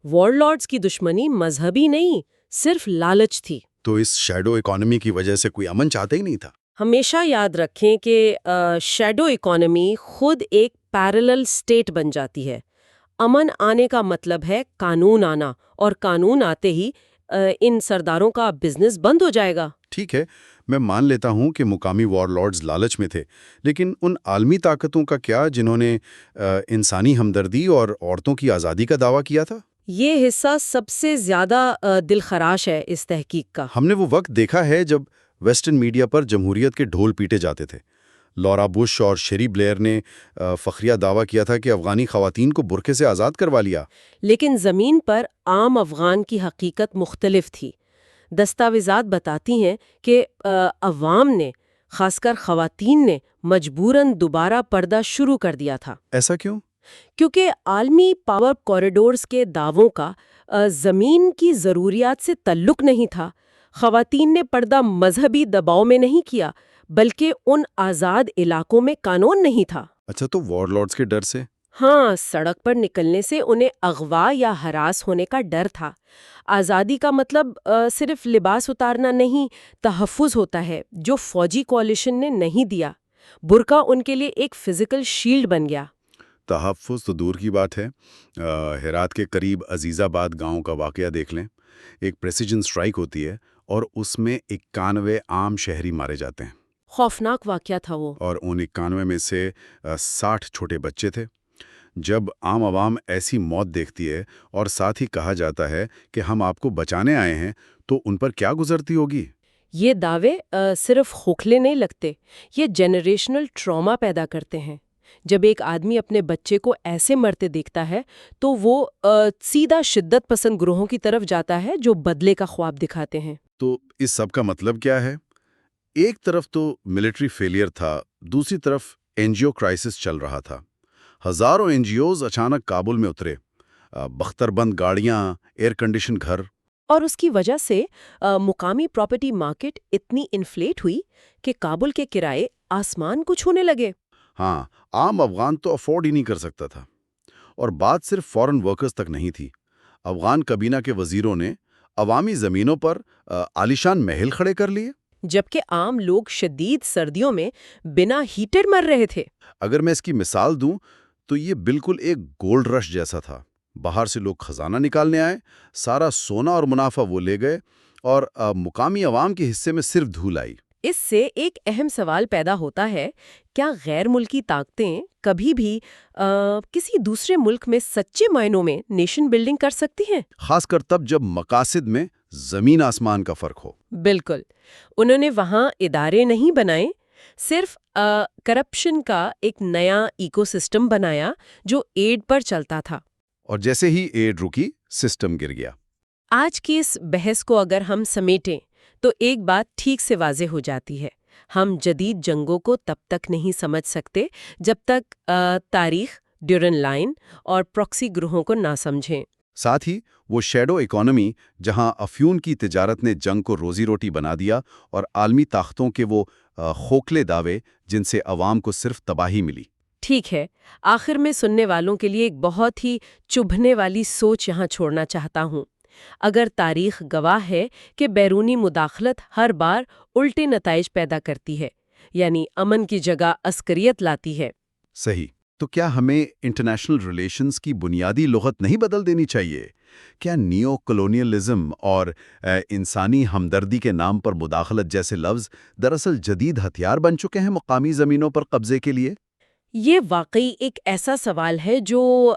وار لارڈز کی دشمنی مذہبی نہیں، صرف لالچ تھی۔ تو اس شیڈو اکانومی کی وجہ سے کوئی امن چاہتا ہی نہیں تھا۔ ہمیشہ یاد رکھیں کہ شیڈو اکانومی خود ایک پیرلل سٹیٹ بن جاتی ہے۔ امن آنے کا مطلب ہے قانون آنا، اور قانون آتے ہی ان سرداروں کا بزنس بند ہو جائے گا۔ ٹھیک ہے، میں مان لیتا ہوں کہ مقامی وار لارڈز لالچ میں تھے، لیکن ان عالمی طاقتوں کا کیا جنہوں نے انسانی ہمدردی اور عورتوں کی آزادی کا دعویٰ کیا تھا؟ یہ حصہ سب سے زیادہ دل خراش ہے اس تحقیق کا۔ ہم نے وہ وقت دیکھا ہے جب ویسٹرن میڈیا پر جمہوریت کے ڈھول پیٹے جاتے تھے۔ لورا بش اور شیری بلیئر نے فخریہ دعویٰ کیا تھا کہ افغانی خواتین کو برقعے سے آزاد کروا لیا۔ لیکن زمین پر عام افغان کی حقیقت مختلف تھی۔ دستاویزات بتاتی ہیں کہ عوام نے، خاص کر خواتین نے، مجبوراً دوبارہ پردہ شروع کر دیا تھا۔ ایسا کیوں؟ کیونکہ عالمی پاور کوریڈورز کے دعووں کا زمین کی ضروریات سے تعلق نہیں تھا۔ خواتین نے پردہ مذہبی دباؤ میں نہیں کیا، بلکہ ان آزاد علاقوں میں قانون نہیں تھا۔ اچھا، تو وار لارڈز کے ڈر سے؟ ہاں، سڑک پر نکلنے سے انہیں اغوا یا ہراس ہونے کا ڈر تھا۔ آزادی کا مطلب صرف لباس اتارنا نہیں، تحفظ ہوتا ہے، جو فوجی کوalition نے نہیں دیا۔ برقع ان کے لیے ایک فزیکل شیلڈ بن گیا۔ تحفظ تو دور کی بات ہے۔ ہرات کے قریب عزیز آباد گاؤں کا واقعہ دیکھ لیں۔ ایک پریسیجن سٹرائک ہوتی ہے اور اس میں 91 عام شہری مارے جاتے ہیں، خوفناک واقعہ تھا وہ۔ اور ان 91 میں سے 60 چھوٹے بچے تھے۔ جب عام عوام ایسی موت دیکھتی ہے اور ساتھ ہی کہا جاتا ہے کہ ہم آپ کو بچانے آئے ہیں، تو ان پر کیا گزرتی ہوگی؟ یہ دعوے صرف خوکھلے نہیں لگتے، یہ جنریشنل ٹراما پیدا کرتے ہیں۔ جب ایک آدمی اپنے بچے کو ایسے مرتے دیکھتا ہے تو وہ سیدھا شدت پسند گروہوں کی طرف جاتا ہے جو بدلے کا خواب دکھاتے ہیں۔ تو اس سب کا مطلب کیا ہے؟ ایک طرف تو ملٹری فیلئر تھا، دوسری طرف این جی او کرائسس چل رہا تھا۔ ہزاروں این جی اوز اچانک کابل میں اترے، بختر بند گاڑیاں، ایئر کنڈیشن گھر۔ اور اس کی وجہ سے مقامی پراپرٹی مارکیٹ اتنی انفلیٹ ہوئی کہ کابل کے کرائے آسمان کو چھونے لگے۔ ہاں، عام افغان تو افورڈ ہی نہیں کر سکتا تھا۔ اور بات صرف فورن ورکرز تک نہیں تھی۔ افغان کابینہ کے وزیروں نے عوامی زمینوں پر عالیشان محل کھڑے کر لیے، جبکہ عام لوگ شدید سردیوں میں بنا ہیٹر مر رہے تھے۔ اگر میں اس کی مثال دوں تو یہ بالکل ایک گولڈ رش جیسا تھا۔ باہر سے لوگ خزانہ نکالنے آئے، سارا سونا اور منافع وہ لے گئے، اور مقامی عوام کے حصے میں صرف دھول آئی۔ اس سے ایک اہم سوال پیدا ہوتا ہے، کیا غیر ملکی طاقتیں کبھی بھی کسی دوسرے ملک میں سچے معنوں میں نیشن بلڈنگ کر سکتی ہیں؟ خاص کر تب جب مقاصد میں زمین آسمان کا فرق ہو۔ بالکل۔ انہوں نے وہاں ادارے نہیں بنائے، صرف کرپشن کا ایک نیا ایکو سسٹم بنایا جو ایڈ پر چلتا تھا۔ اور جیسے ہی ایڈ رکی، سسٹم گر گیا۔ آج کی اس بحث کو اگر ہم سمیٹیں تو ایک بات ٹھیک سے واضح ہو جاتی ہے، ہم جدید جنگوں کو تب تک نہیں سمجھ سکتے جب تک تاریخ، ڈیورن لائن اور پراکسی گروہوں کو نہ سمجھیں۔ ساتھ ہی وہ شیڈو اکانومی جہاں افیون کی تجارت نے جنگ کو روزی روٹی بنا دیا، اور عالمی طاقتوں کے وہ خوکھلے دعوے جن سے عوام کو صرف تباہی ملی۔ ٹھیک ہے، آخر میں سننے والوں کے لیے ایک بہت ہی چبھنے والی سوچ یہاں چھوڑنا چاہتا ہوں۔ اگر تاریخ گواہ ہے کہ بیرونی مداخلت ہر بار الٹے نتائج پیدا کرتی ہے، یعنی امن کی جگہ عسکریت لاتی ہے۔ صحیح، تو کیا ہمیں انٹرنیشنل ریلیشنز کی بنیادی لغت نہیں بدل دینی چاہیے؟ کیا نیو کولونیلزم اور انسانی ہمدردی کے نام پر مداخلت جیسے لفظ دراصل جدید ہتھیار بن چکے ہیں مقامی زمینوں پر قبضے کے لیے؟ یہ واقعی ایک ایسا سوال ہے جو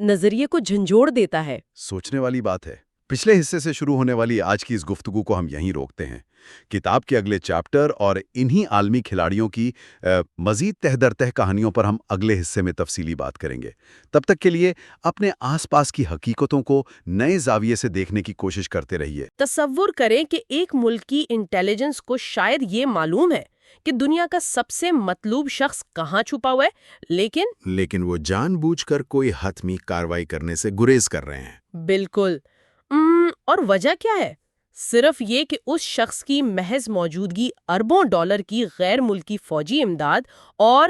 نظریے کو جھنجھوڑ دیتا ہے۔ سوچنے والی بات ہے۔ پچھلے حصے سے شروع ہونے والی آج کی اس گفتگو کو ہم یہیں روکتے ہیں۔ کتاب کے اگلے چیپٹر اور انہی عالمی کھلاڑیوں کی مزید تہ در تہ کہانیوں پر ہم اگلے حصے میں تفصیلی بات کریں گے۔ تب تک کے لیے اپنے آس پاس کی حقیقتوں کو نئے زاویے سے دیکھنے کی کوشش کرتے رہیے۔ تصور کریں کہ ایک ملک کی انٹیلیجنس کو شاید یہ معلوم ہے کہ دنیا کا سب سے مطلوب شخص کہاں چھپا ہوا ہے، لیکن وہ جان بوجھ کر کوئی حتمی کارروائی کرنے سے گریز کر رہے ہیں۔ بالکل۔ اور وجہ کیا ہے؟ صرف یہ کہ اس شخص کی محض موجودگی اربوں ڈالر کی غیر ملکی فوجی امداد اور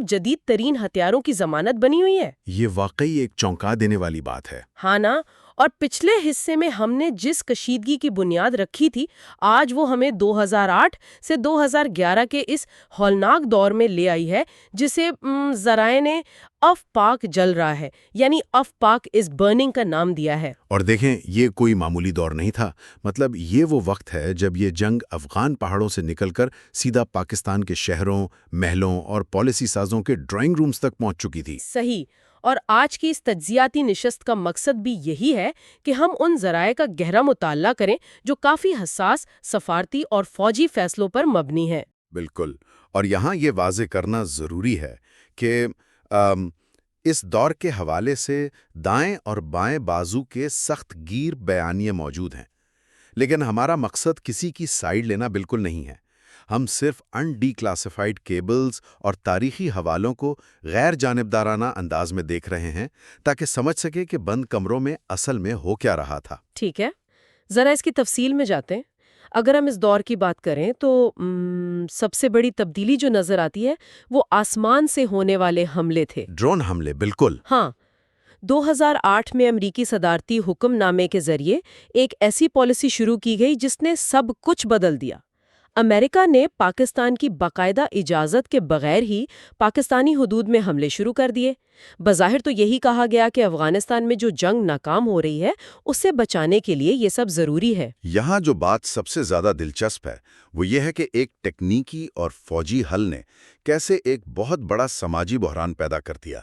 جدید ترین ہتھیاروں کی ضمانت بنی ہوئی ہے۔ یہ واقعی ایک چونکا دینے والی بات ہے۔ ہاں نا، اور پچھلے حصے میں ہم نے جس کشیدگی کی بنیاد رکھی تھی، آج وہ ہمیں 2008 سے 2011 کے اس ہولناک دور میں لے آئی ہے، جسے ذرائع نے اف پاک جل رہا ہے، یعنی اف پاک از برننگ کا نام دیا ہے۔ اور دیکھیں، یہ کوئی معمولی دور نہیں تھا۔ یہ وہ وقت ہے جب یہ جنگ افغان پہاڑوں سے نکل کر سیدھا پاکستان کے شہروں، محلوں اور پالیسی سازوں کے ڈرائنگ رومز تک پہنچ چکی تھی۔ صحیح، اور آج کی اس تجزیاتی نشست کا مقصد بھی یہی ہے کہ ہم ان ذرائع کا گہرا مطالعہ کریں جو کافی حساس سفارتی اور فوجی فیصلوں پر مبنی ہیں۔ بالکل، اور یہاں یہ واضح کرنا ضروری ہے کہ اس دور کے حوالے سے دائیں اور بائیں بازو کے سخت گیر بیانیے موجود ہیں، لیکن ہمارا مقصد کسی کی سائیڈ لینا بالکل نہیں ہے۔ ہم صرف ان ڈی کلاسیفائڈ کیبلز اور تاریخی حوالوں کو غیر جانبدارانہ انداز میں دیکھ رہے ہیں تاکہ سمجھ سکے کہ بند کمروں میں اصل میں ہو کیا رہا تھا۔ ٹھیک ہے، ذرا اس کی تفصیل میں جاتے ہیں۔ اگر ہم اس دور کی بات کریں تو سب سے بڑی تبدیلی جو نظر آتی ہے وہ آسمان سے ہونے والے حملے تھے۔ ڈرون حملے، بالکل۔ ہاں، 2008 میں امریکی صدارتی حکم نامے کے ذریعے ایک ایسی پالیسی شروع کی گئی جس نے سب کچھ بدل دیا۔ امریکہ نے پاکستان کی باقاعدہ اجازت کے بغیر ہی پاکستانی حدود میں حملے شروع کر دیے۔ بظاہر تو یہی کہا گیا کہ افغانستان میں جو جنگ ناکام ہو رہی ہے اس سے بچانے کے لیے یہ سب ضروری ہے۔ یہاں جو بات سب سے زیادہ دلچسپ ہے وہ یہ ہے کہ ایک ٹیکنیکی اور فوجی حل نے کیسے ایک بہت بڑا سماجی بحران پیدا کر دیا۔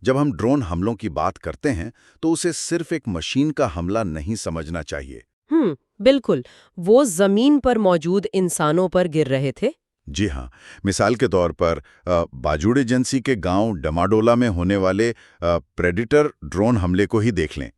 جب ہم ڈرون حملوں کی بات کرتے ہیں تو اسے صرف ایک مشین کا حملہ نہیں سمجھنا چاہیے۔ بالکل، وہ زمین پر موجود انسانوں پر گر رہے تھے۔ جی ہاں، مثال کے طور پر باجوڑ ایجنسی کے گاؤں ڈماڈولا میں ہونے والے پریڈیٹر ڈرون حملے کو ہی دیکھ لیں۔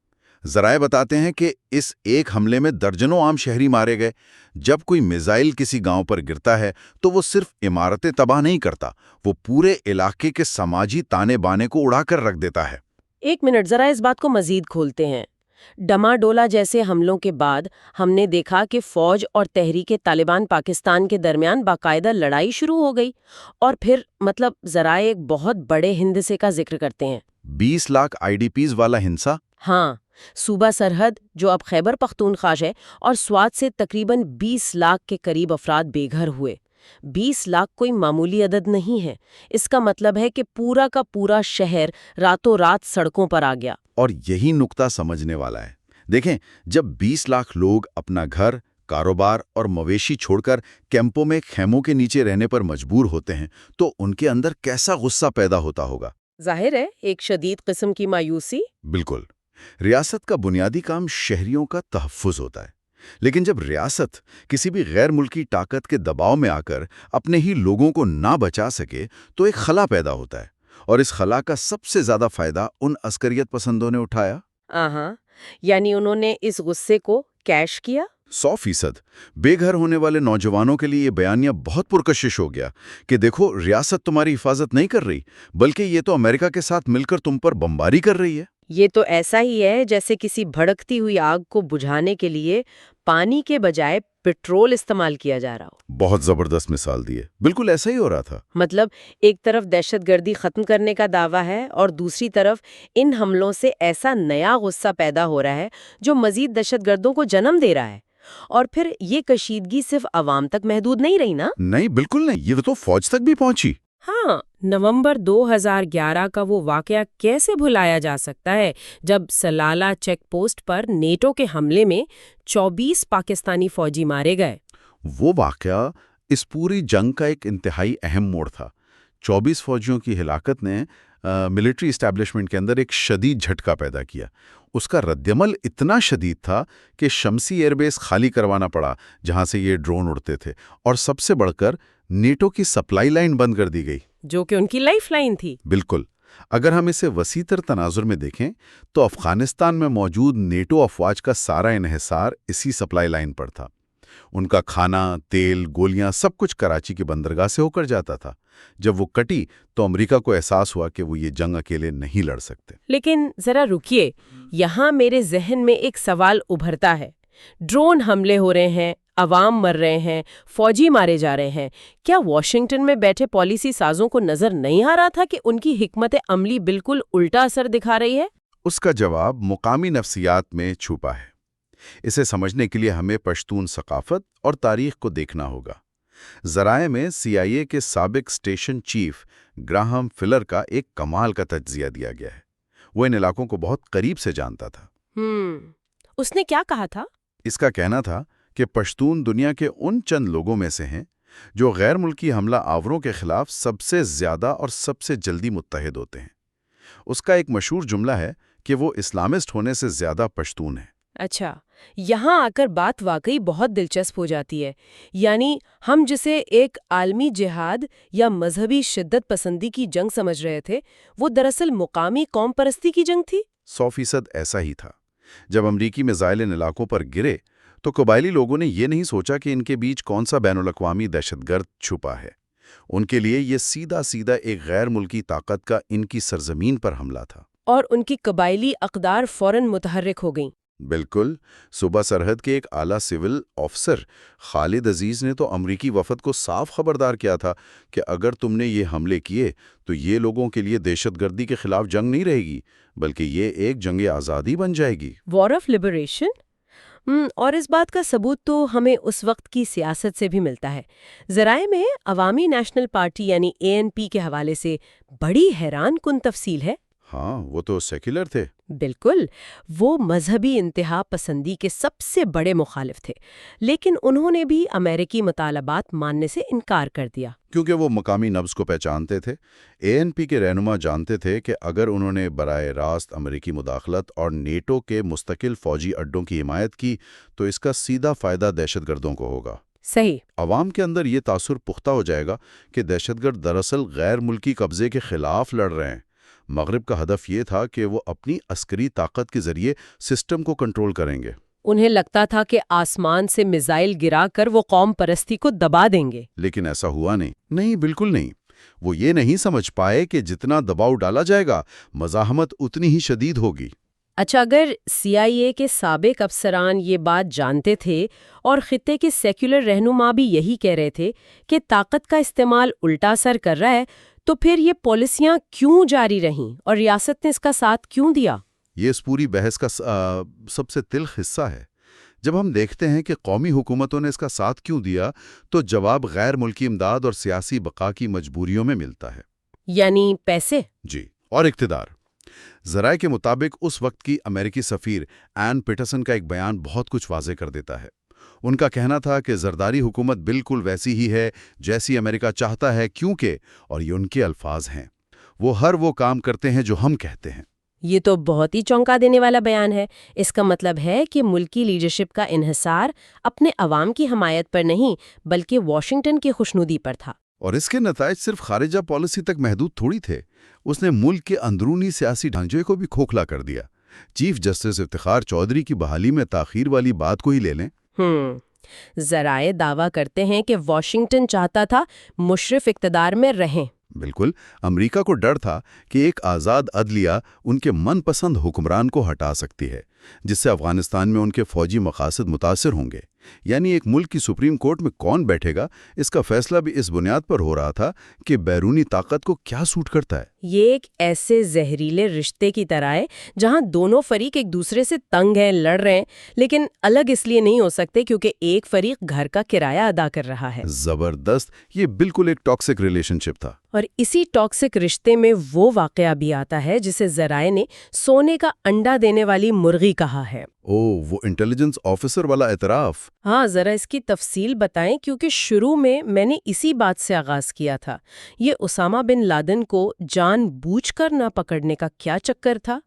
ذرائع بتاتے ہیں کہ اس ایک حملے میں درجنوں عام شہری مارے گئے۔ جب کوئی میزائل کسی گاؤں پر گرتا ہے تو وہ صرف عمارتیں تباہ نہیں کرتا، وہ پورے علاقے کے سماجی تانے بانے کو اڑا کر رکھ دیتا ہے۔ ایک منٹ، ذرا اس بات کو مزید کھولتے ہیں۔ ڈماڈولا جیسے حملوں کے بعد ہم نے دیکھا کہ فوج اور تحریک طالبان پاکستان کے درمیان باقاعدہ لڑائی شروع ہو گئی، اور پھر ذرائع ایک بہت بڑے ہندسے کا ذکر کرتے ہیں۔ 20 لاکھ IDPs والا ہنسا؟ ہاں، صوبہ سرحد جو اب خیبر پختونخوا ہے اور سوات سے تقریباً 20 لاکھ کے قریب افراد بے گھر ہوئے۔ 20 لاکھ کوئی معمولی عدد نہیں ہے۔ اس کا مطلب ہے کہ پورا کا پورا شہر راتوں رات سڑکوں پر آ گیا۔ اور یہی نقطہ سمجھنے والا ہے۔ دیکھیں، جب 20 لاکھ لوگ اپنا گھر، کاروبار اور مویشی چھوڑ کر کیمپوں میں خیموں کے نیچے رہنے پر مجبور ہوتے ہیں تو ان کے اندر کیسا غصہ پیدا ہوتا ہوگا۔ ظاہر ہے، ایک شدید قسم کی مایوسی۔ بالکل۔ ریاست کا بنیادی کام شہریوں کا تحفظ ہوتا ہے، لیکن جب ریاست کسی بھی غیر ملکی طاقت کے دباؤ میں آ کر اپنے ہی لوگوں کو نہ بچا سکے تو ایک خلا پیدا ہوتا ہے، اور اس خلا کا سب سے زیادہ فائدہ ان عسکریت پسندوں نے اٹھایا۔ یعنی انہوں نے اس غصے کو کیش کیا۔ 100%۔ بے گھر ہونے والے نوجوانوں کے لیے یہ بیانیہ بہت پرکشش ہو گیا کہ دیکھو، ریاست تمہاری حفاظت نہیں کر رہی، بلکہ یہ تو امریکہ کے ساتھ مل کر تم پر بمباری کر رہی ہے۔ یہ تو ایسا ہی ہے جیسے کسی بھڑکتی ہوئی آگ کو بجھانے کے لیے پانی کے بجائے پٹرول استعمال کیا جا رہا ہو۔ بہت زبردست مثال دی ہے، بالکل ایسا ہی ہو رہا تھا۔ ایک طرف دہشت گردی ختم کرنے کا دعویٰ ہے اور دوسری طرف ان حملوں سے ایسا نیا غصہ پیدا ہو رہا ہے جو مزید دہشت گردوں کو جنم دے رہا ہے۔ اور پھر یہ کشیدگی صرف عوام تک محدود نہیں رہی نا؟ نہیں، بالکل نہیں، یہ تو فوج تک بھی پہنچی۔ ہاں، نومبر 2011 کا وہ واقعہ کیسے بھلایا جا سکتا ہے جب سلالہ چیک پوسٹ پر نیٹو کے حملے میں 24 پاکستانی فوجی مارے گئے۔ وہ واقعہ اس پوری جنگ کا ایک انتہائی اہم موڑ تھا۔ 24 فوجیوں کی ہلاکت نے ملٹری اسٹیبلشمنٹ کے اندر ایک شدید جھٹکا پیدا کیا۔ اس کا ردعمل اتنا شدید تھا کہ شمسی ایئر بیس خالی کروانا پڑا جہاں سے یہ ڈرون اڑتے تھے، اور سب سے بڑھ کر نیٹو کی سپلائی لائن بند کر دی گئی، جو کہ ان کی لائف لائن تھی۔ بالکل۔ اگر ہم اسے وسیع تر تناظر میں دیکھیں تو افغانستان میں موجود نیٹو افواج کا سارا انحصار اسی سپلائی لائن پر تھا۔ ان کا کھانا، تیل، گولیاں سب کچھ کراچی کی بندرگاہ سے ہو کر جاتا تھا۔ جب وہ کٹی تو امریکہ کو احساس ہوا کہ وہ یہ جنگ اکیلے نہیں لڑ سکتے۔ لیکن ذرا رکیے، یہاں میرے ذہن میں ایک سوال ابھرتا ہے ڈرون حملے ہو رہے ہیں، عوام مر رہے ہیں، فوجی مارے جا رہے ہیں۔ کیا واشنگٹن میں بیٹھے پالیسی سازوں کو نظر نہیں آ رہا تھا کہ ان کی حکمت عملی بالکل الٹا اثر دکھا رہی ہے؟ اس کا جواب مقامی نفسیات میں چھپا ہے۔ اسے سمجھنے کے لیے ہمیں پشتون ثقافت اور تاریخ کو دیکھنا ہوگا۔ ذرائع میں CIA کے سابق اسٹیشن چیف گراہم فلر کا ایک کمال کا تجزیہ دیا گیا ہے۔ وہ ان علاقوں کو بہت قریب سے جانتا تھا۔ اس نے کیا کہا تھا؟ اس کا کہنا تھا کہ پشتون دنیا کے ان چند لوگوں میں سے ہیں جو غیر ملکی حملہ آوروں کے خلاف سب سے زیادہ اور سب سے جلدی متحد ہوتے ہیں۔ اس کا ایک مشہور جملہ ہے کہ وہ اسلامسٹ ہونے سے زیادہ پشتون ہیں۔ اچھا، یہاں آ کر بات واقعی بہت دلچسپ ہو جاتی ہے۔ یعنی ہم جسے ایک عالمی جہاد یا مذہبی شدت پسندی کی جنگ سمجھ رہے تھے، وہ دراصل مقامی قوم پرستی کی جنگ تھی۔ 100% ایسا ہی تھا۔ جب امریکی میزائل ان علاقوں پر گرے تو قبائلی لوگوں نے یہ نہیں سوچا کہ ان کے بیچ کون سا بین الاقوامی دہشت گرد چھپا ہے۔ ان کے لیے یہ سیدھا ایک غیر ملکی طاقت کا ان کی سرزمین پر حملہ تھا۔ اور ان کی قبائلی اقدار فوراً متحرک ہو گئیں۔ بالکل۔ صوبہ سرحد کے ایک اعلیٰ سول آفسر خالد عزیز نے تو امریکی وفد کو صاف خبردار کیا تھا کہ اگر تم نے یہ حملے کیے تو یہ لوگوں کے لیے دہشت گردی کے خلاف جنگ نہیں رہے گی، بلکہ یہ ایک جنگ آزادی بن جائے گی۔ War of liberation? اور اس بات کا ثبوت تو ہمیں اس وقت کی سیاست سے بھی ملتا ہے۔ ذرائع میں عوامی نیشنل پارٹی یعنی ANP کے حوالے سے بڑی حیران کن تفصیل ہے۔ ہاں، وہ تو سیکولر تھے۔ بالکل، وہ مذہبی انتہا پسندی کے سب سے بڑے مخالف تھے، لیکن انہوں نے بھی امریکی مطالبات ماننے سے انکار کر دیا۔ کیونکہ وہ مقامی نبض کو پہچانتے تھے۔ ANP کے رہنما جانتے تھے کہ اگر انہوں نے براہ راست امریکی مداخلت اور نیٹو کے مستقل فوجی اڈوں کی حمایت کی تو اس کا سیدھا فائدہ دہشت گردوں کو ہوگا۔ صحیح۔ عوام کے اندر یہ تاثر پختہ ہو جائے گا کہ دہشت گرد دراصل غیر ملکی قبضے کے خلاف لڑ رہے ہیں۔ مغرب کا ہدف یہ تھا کہ وہ اپنی عسکری طاقت کے ذریعے سسٹم کو کنٹرول کریں گے۔ انہیں لگتا تھا کہ آسمان سے میزائل گرا کر وہ قوم پرستی کو دبا دیں گے۔ لیکن ایسا ہوا نہیں۔ نہیں، بالکل نہیں۔ وہ یہ نہیں سمجھ پائے کہ جتنا دباؤ ڈالا جائے گا مزاحمت اتنی ہی شدید ہوگی۔ اچھا، اگر CIA کے سابق افسران یہ بات جانتے تھے اور خطے کے سیکولر رہنما بھی یہی کہہ رہے تھے کہ طاقت کا استعمال الٹا اثر کر رہا ہے، تو پھر یہ پالیسیاں کیوں جاری رہیں اور ریاست نے اس کا ساتھ کیوں دیا؟ یہ اس پوری بحث کا سب سے تلخ حصہ ہے۔ جب ہم دیکھتے ہیں کہ قومی حکومتوں نے اس کا ساتھ کیوں دیا تو جواب غیر ملکی امداد اور سیاسی بقا کی مجبوریوں میں ملتا ہے۔ یعنی پیسے؟ جی، اور اقتدار۔ ذرائع کے مطابق اس وقت کی امریکی سفیر این پیٹرسن کا ایک بیان بہت کچھ واضح کر دیتا ہے۔ ان کا کہنا تھا کہ زرداری حکومت بالکل ویسی ہی ہے جیسی امریکہ چاہتا ہے، کیونکہ، اور یہ ان کے الفاظ ہیں، وہ کام کرتے ہیں جو ہم کہتے ہیں۔ یہ تو بہت ہی چونکا دینے والا بیان ہے۔ اس کا مطلب ہے کہ ملکی لیڈرشپ کا انحصار اپنے عوام کی حمایت پر نہیں بلکہ واشنگٹن کی خوشنودی پر تھا۔ اور اس کے نتائج صرف خارجہ پالیسی تک محدود تھوڑی تھے۔ اس نے ملک کے اندرونی سیاسی ڈھانچے کو بھی کھوکھلا کر دیا۔ چیف جسٹس افتخار چودھری کی بحالی میں تاخیر والی بات کو ہی لے لیں۔ ذرائع دعویٰ کرتے ہیں کہ واشنگٹن چاہتا تھا مشرف اقتدار میں رہیں۔ بالکل۔ امریکہ کو ڈر تھا کہ ایک آزاد عدلیہ ان کے من پسند حکمران کو ہٹا سکتی ہے، جس سے افغانستان میں ان کے فوجی مقاصد متاثر ہوں گے۔ یعنی ایک ملک کی سپریم کورٹ میں کون بیٹھے گا، اس کا فیصلہ بھی اس بنیاد پر ہو رہا تھا کہ بیرونی طاقت کو کیا سوٹ کرتا ہے۔ یہ ایک ایسے زہریلے رشتے کی طرح ہے جہاں دونوں فریق ایک دوسرے سے تنگ ہیں، لڑ رہے ہیں، لیکن الگ اس لیے نہیں ہو سکتے کیونکہ ایک فریق گھر کا کرایہ ادا کر رہا ہے۔ زبردست۔ یہ بالکل ایک ٹاکسک ریلیشن شپ تھا۔ اور اسی ٹاکسک رشتے میں وہ واقعہ بھی آتا ہے جسے ذرائع نے سونے کا انڈا دینے والی مرغی کہا ہے۔ وہ انٹیلیجنس آفیسر والا اعتراف۔ ہاں، ذرا اس کی تفصیل بتائیں، کیونکہ شروع میں نے اسی بات سے آغاز کیا تھا۔ یہ اسامہ بن لادن کو جان بوجھ کر نہ پکڑنے کا کیا چکر تھا؟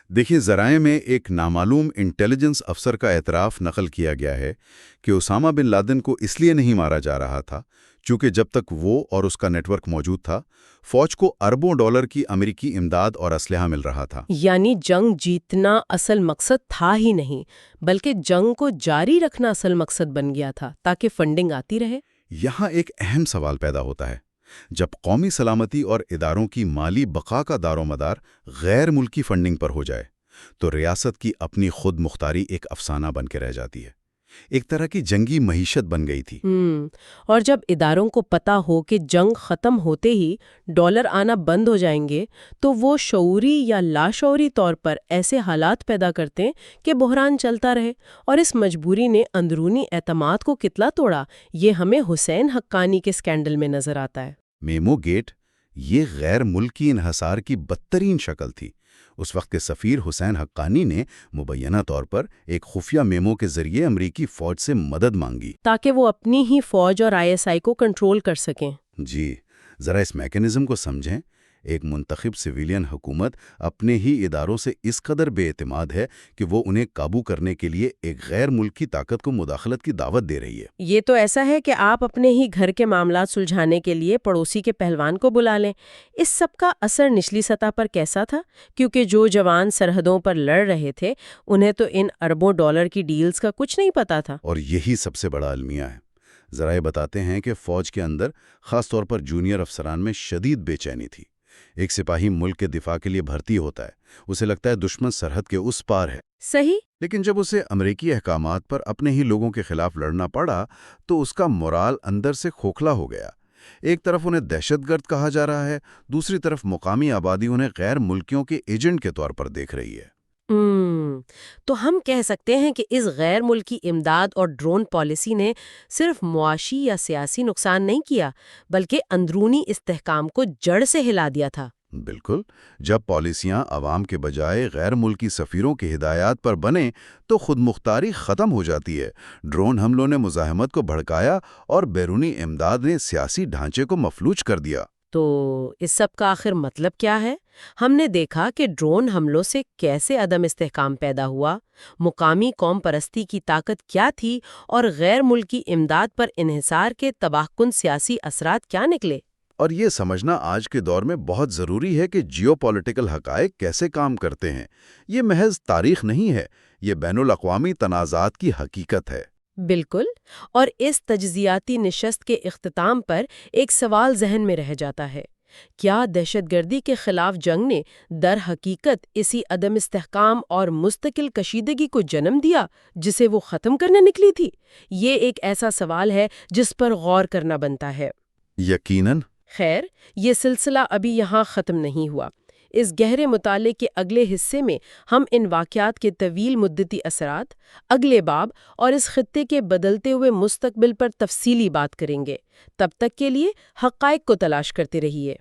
دیکھیے، ذرائع میں ایک نامعلوم انٹیلیجنس افسر کا اعتراف نقل کیا گیا ہے کہ اسامہ بن لادن کو اس لیے نہیں مارا جا رہا تھا چونکہ جب تک وہ اور اس کا نیٹ ورک موجود تھا، فوج کو اربوں ڈالر کی امریکی امداد اور اسلحہ مل رہا تھا۔ یعنی جنگ جیتنا اصل مقصد تھا ہی نہیں، بلکہ جنگ کو جاری رکھنا اصل مقصد بن گیا تھا تاکہ فنڈنگ آتی رہے۔ یہاں ایک اہم سوال پیدا ہوتا ہے۔ جب قومی سلامتی اور اداروں کی مالی بقا کا دار و مدار غیر ملکی فنڈنگ پر ہو جائے تو ریاست کی اپنی خود مختاری ایک افسانہ بن کے رہ جاتی ہے۔ ایک طرح کی جنگی معیشت بن گئی تھی۔ اور جب اداروں کو پتا ہو کہ جنگ ختم ہوتے ہی ڈالر آنا بند ہو جائیں گے تو وہ شعوری یا لاشعوری طور پر ایسے حالات پیدا کرتے ہیں کہ بحران چلتا رہے، اور اس مجبوری نے اندرونی اعتماد کو کتنا توڑا یہ ہمیں حسین حقانی کے اسکینڈل میں نظر آتا ہے۔ میمو گیٹ یہ غیر ملکی انحصار کی بدترین شکل تھی۔ اس وقت کے سفیر حسین حقانی نے مبینہ طور پر ایک خفیہ میمو کے ذریعے امریکی فوج سے مدد مانگی تاکہ وہ اپنی ہی فوج اور ISI کو کنٹرول کر سکیں۔ جی، ذرا اس میکانزم کو سمجھیں۔ ایک منتخب سویلین حکومت اپنے ہی اداروں سے اس قدر بے اعتماد ہے کہ وہ انہیں قابو کرنے کے لیے ایک غیر ملکی طاقت کو مداخلت کی دعوت دے رہی ہے۔ یہ تو ایسا ہے کہ آپ اپنے ہی گھر کے معاملات سلجھانے کے لیے پڑوسی کے پہلوان کو بلا لیں۔ اس سب کا اثر نچلی سطح پر کیسا تھا؟ کیونکہ جو جوان سرحدوں پر لڑ رہے تھے انہیں تو ان اربوں ڈالر کی ڈیلز کا کچھ نہیں پتا تھا۔ اور یہی سب سے بڑا المیہ ہے۔ ذرا یہ بتاتے ہیں کہ فوج کے اندر خاص طور پر جونیئر افسران میں شدید بے چینی تھی۔ ایک سپاہی ملک کے دفاع کے لیے بھرتی ہوتا ہے، اسے لگتا ہے دشمن سرحد کے اس پار ہے، صحیح۔ لیکن جب اسے امریکی احکامات پر اپنے ہی لوگوں کے خلاف لڑنا پڑا تو اس کا مورال اندر سے کھوکھلا ہو گیا۔ ایک طرف انہیں دہشت گرد کہا جا رہا ہے، دوسری طرف مقامی آبادی انہیں غیر ملکیوں کے ایجنٹ کے طور پر دیکھ رہی ہے۔ تو ہم کہہ سکتے ہیں کہ اس غیر ملکی امداد اور ڈرون پالیسی نے صرف معاشی یا سیاسی نقصان نہیں کیا بلکہ اندرونی استحکام کو جڑ سے ہلا دیا تھا۔ بالکل، جب پالیسیاں عوام کے بجائے غیر ملکی سفیروں کی ہدایات پر بنیں تو خود مختاری ختم ہو جاتی ہے۔ ڈرون حملوں نے مزاحمت کو بھڑکایا اور بیرونی امداد نے سیاسی ڈھانچے کو مفلوج کر دیا۔ تو اس سب کا آخر مطلب کیا ہے؟ ہم نے دیکھا کہ ڈرون حملوں سے کیسے عدم استحکام پیدا ہوا، مقامی قوم پرستی کی طاقت کیا تھی، اور غیر ملکی امداد پر انحصار کے تباہ کن سیاسی اثرات کیا نکلے۔ اور یہ سمجھنا آج کے دور میں بہت ضروری ہے کہ جیو پولیٹیکل حقائق کیسے کام کرتے ہیں۔ یہ محض تاریخ نہیں ہے، یہ بین الاقوامی تنازعات کی حقیقت ہے۔ بالکل، اور اس تجزیاتی نشست کے اختتام پر ایک سوال ذہن میں رہ جاتا ہے، کیا دہشت گردی کے خلاف جنگ نے در حقیقت اسی عدم استحکام اور مستقل کشیدگی کو جنم دیا جسے وہ ختم کرنے نکلی تھی؟ یہ ایک ایسا سوال ہے جس پر غور کرنا بنتا ہے۔ یقیناً۔ خیر، یہ سلسلہ ابھی یہاں ختم نہیں ہوا۔ اس گہرے مطالعے کے اگلے حصے میں ہم ان واقعات کے طویل مدتی اثرات، اگلے باب اور اس خطے کے بدلتے ہوئے مستقبل پر تفصیلی بات کریں گے۔ تب تک کے لیے حقائق کو تلاش کرتے رہیے۔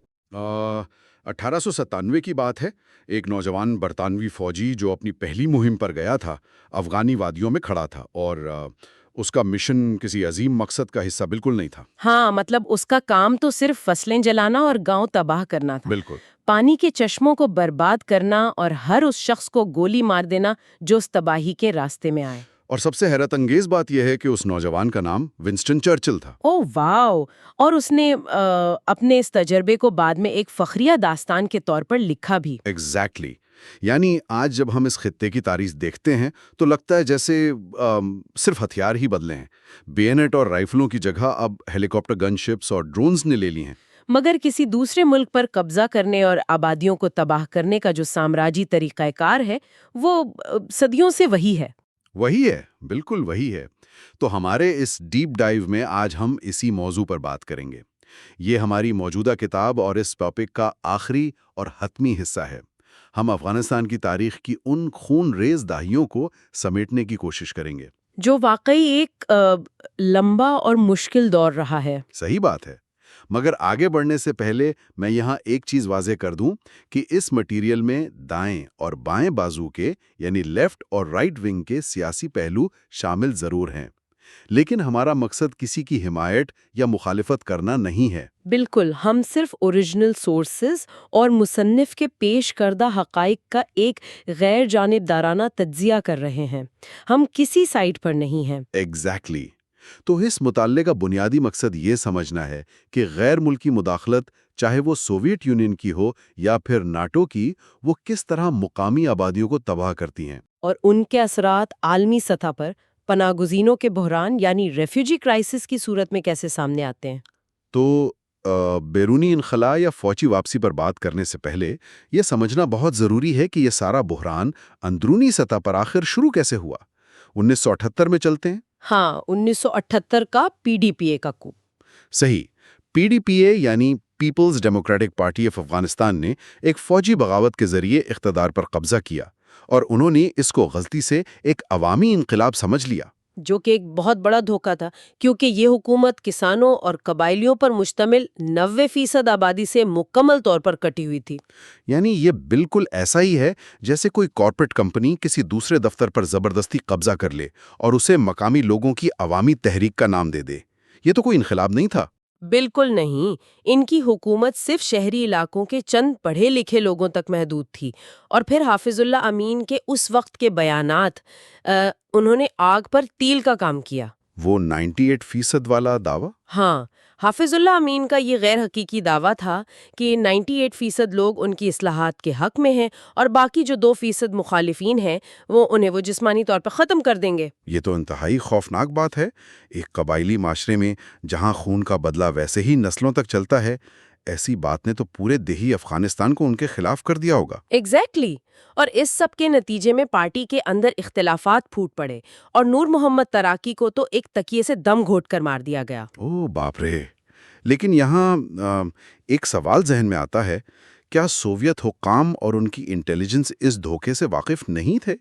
1897 کی بات ہے، ایک نوجوان برطانوی فوجی جو اپنی پہلی مہم پر گیا تھا افغانی وادیوں میں کھڑا تھا، اور اس کا مشن کسی عظیم مقصد کا حصہ بالکل نہیں تھا۔ ہاں، مطلب اس کا کام تو صرف فصلیں جلانا اور گاؤں تباہ کرنا تھا، بالکل۔ پانی کے چشموں کو برباد کرنا اور ہر اس شخص کو گولی مار دینا جو اس تباہی کے راستے میں آئے۔ اور سب سے حیرت انگیز بات یہ ہے کہ اس نوجوان کا نام ونسٹن چرچل تھا۔ او واو! اور اس نے اپنے اس تجربے کو بعد میں ایک فخریہ داستان کے طور پر لکھا بھی۔ ایگزیکٹلی۔ یعنی آج جب ہم اس خطے کی تاریخ دیکھتے ہیں تو لگتا ہے جیسے صرف ہتھیار ہی بدلے ہیں۔ بیانٹ اور رائفلوں کی جگہ اب ہیلی کاپٹر گن شپس اور ڈرونز نے لے لی ہیں۔ مگر کسی دوسرے ملک پر قبضہ کرنے اور آبادیوں کو تباہ کرنے کا جو سامراجی طریقہ کار ہے وہ صدیوں سے وہی ہے۔ وہی ہے، بالکل وہی ہے۔ تو ہمارے اس ڈیپ ڈائیو میں آج ہم اسی موضوع پر بات کریں گے۔ یہ ہماری موجودہ کتاب اور اس ٹاپک کا آخری اور حتمی حصہ ہے۔ ہم افغانستان کی تاریخ کی ان خون ریز دہائیوں کو سمیٹنے کی کوشش کریں گے جو واقعی ایک لمبا اور مشکل دور رہا ہے۔ صحیح بات ہے، مگر آگے بڑھنے سے پہلے میں یہاں ایک چیز واضح کر دوں کہ اس مٹیریل میں دائیں اور بائیں بازو کے یعنی لیفٹ اور رائٹ ونگ کے سیاسی پہلو شامل ضرور ہیں، لیکن ہمارا مقصد کسی کی حمایت یا مخالفت کرنا نہیں ہے۔ بالکل، ہم صرف اوریجنل سورسز اور مصنف کے پیش کردہ حقائق کا ایک غیر جانبدارانہ تجزیہ کر رہے ہیں، ہم کسی سائٹ پر نہیں ہیں۔ ایگزیکٹلی۔ تو اس مطالعے کا بنیادی مقصد یہ سمجھنا ہے کہ غیر ملکی مداخلت، چاہے وہ سوویت یونین کی ہو یا پھر ناٹو کی، وہ کس طرح مقامی آبادیوں کو تباہ کرتی ہیں، اور ان کے اثرات عالمی سطح پر پناہ گزینوں کے بحران یعنی ریفیوجی کرائسس کی صورت میں کیسے سامنے آتے ہیں۔ تو بیرونی انخلا یا فوجی واپسی پر بات کرنے سے پہلے یہ سمجھنا بہت ضروری ہے کہ یہ سارا بحران اندرونی سطح پر آخر شروع کیسے ہوا۔ 1978 میں چلتے ہیں۔ ہاں 1978 کا PDPA کا coup۔ صحیح، PDPA یعنی people's democratic party of Afghanistan نے ایک فوجی بغاوت کے ذریعے اقتدار پر قبضہ کیا، اور انہوں نے اس کو غلطی سے ایک عوامی انقلاب سمجھ لیا۔ جو کہ ایک بہت بڑا دھوکہ تھا، کیونکہ یہ حکومت کسانوں اور قبائلیوں پر مشتمل 90% آبادی سے مکمل طور پر کٹی ہوئی تھی۔ یعنی یہ بالکل ایسا ہی ہے جیسے کوئی کارپوریٹ کمپنی کسی دوسرے دفتر پر زبردستی قبضہ کر لے اور اسے مقامی لوگوں کی عوامی تحریک کا نام دے دے۔ یہ تو کوئی انقلاب نہیں تھا۔ بالکل نہیں، ان کی حکومت صرف شہری علاقوں کے چند پڑھے لکھے لوگوں تک محدود تھی، اور پھر حافظ اللہ امین کے اس وقت کے بیانات انہوں نے آگ پر تیل کا کام کیا۔ وہ 98% والا دعویٰ؟ ہاں، حافظ اللہ امین کا یہ غیر حقیقی دعویٰ تھا کہ 98% لوگ ان کی اصلاحات کے حق میں ہیں، اور باقی جو 2% مخالفین ہیں انہیں وہ جسمانی طور پر ختم کر دیں گے۔ یہ تو انتہائی خوفناک بات ہے۔ ایک قبائلی معاشرے میں جہاں خون کا بدلہ ویسے ہی نسلوں تک چلتا ہے، ایسی بات نے تو پورے دیہی افغانستان کو ان کے خلاف کر دیا ہوگا۔ ایگزیکٹلی، اور اس سب کے نتیجے میں پارٹی کے اندر اختلافات پھوٹ پڑے، اور نور محمد تراکی کو تو ایک تکیے سے دم گھوٹ کر مار دیا گیا۔ او باپ رے! لیکن یہاں ایک سوال ذہن میں آتا ہے، کیا سوویت حکام اور ان کی انٹیلیجنس اس دھوکے سے واقف نہیں تھے؟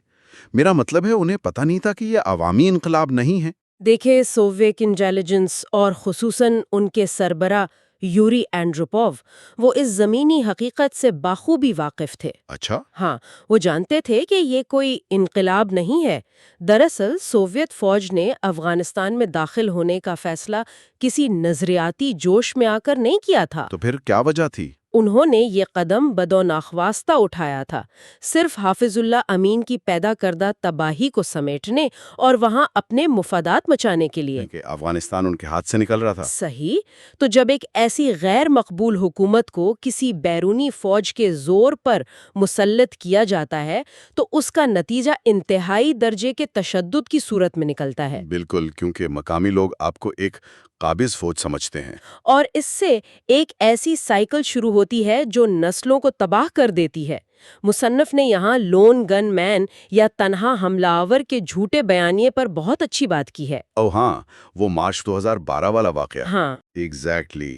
میرا مطلب ہے انہیں پتہ نہیں تھا کہ یہ عوامی انقلاب نہیں ہے۔ دیکھیں، سوویت انٹیلیجنس اور خصوصاً ان کے سربراہ یوری اینڈروپوو وہ اس زمینی حقیقت سے بخوبی واقف تھے۔ اچھا؟ ہاں، وہ جانتے تھے کہ یہ کوئی انقلاب نہیں ہے۔ دراصل سوویت فوج نے افغانستان میں داخل ہونے کا فیصلہ کسی نظریاتی جوش میں آ کر نہیں کیا تھا۔ تو پھر کیا وجہ تھی؟ انہوں نے یہ قدم بدوناخواستہ اٹھایا تھا، صرف حافظ اللہ امین کی پیدا کردہ تباہی کو سمیٹنے اور وہاں اپنے مفادات مچانے کے لیے۔ کہ افغانستان ان کے ہاتھ سے نکل رہا تھا۔ صحیح، تو جب ایک ایسی غیر مقبول حکومت کو کسی بیرونی فوج کے زور پر مسلط کیا جاتا ہے تو اس کا نتیجہ انتہائی درجے کے تشدد کی صورت میں نکلتا ہے۔ بالکل، کیونکہ مقامی لوگ آپ کو ایک قابض فوج سمجھتے ہیں۔ اور اس سے ایک ایسی سائیکل شروع ہوتی ہے جو نسلوں کو تباہ کر دیتی ہے۔ مصنف نے یہاں لون گن مین یا تنہا حملہ آور کے جھوٹے بیانیے پر بہت اچھی بات کی ہے۔ او ہاں، وہ مارچ 2012 والا واقعہ۔ ہاں، ایگزیکٹلی۔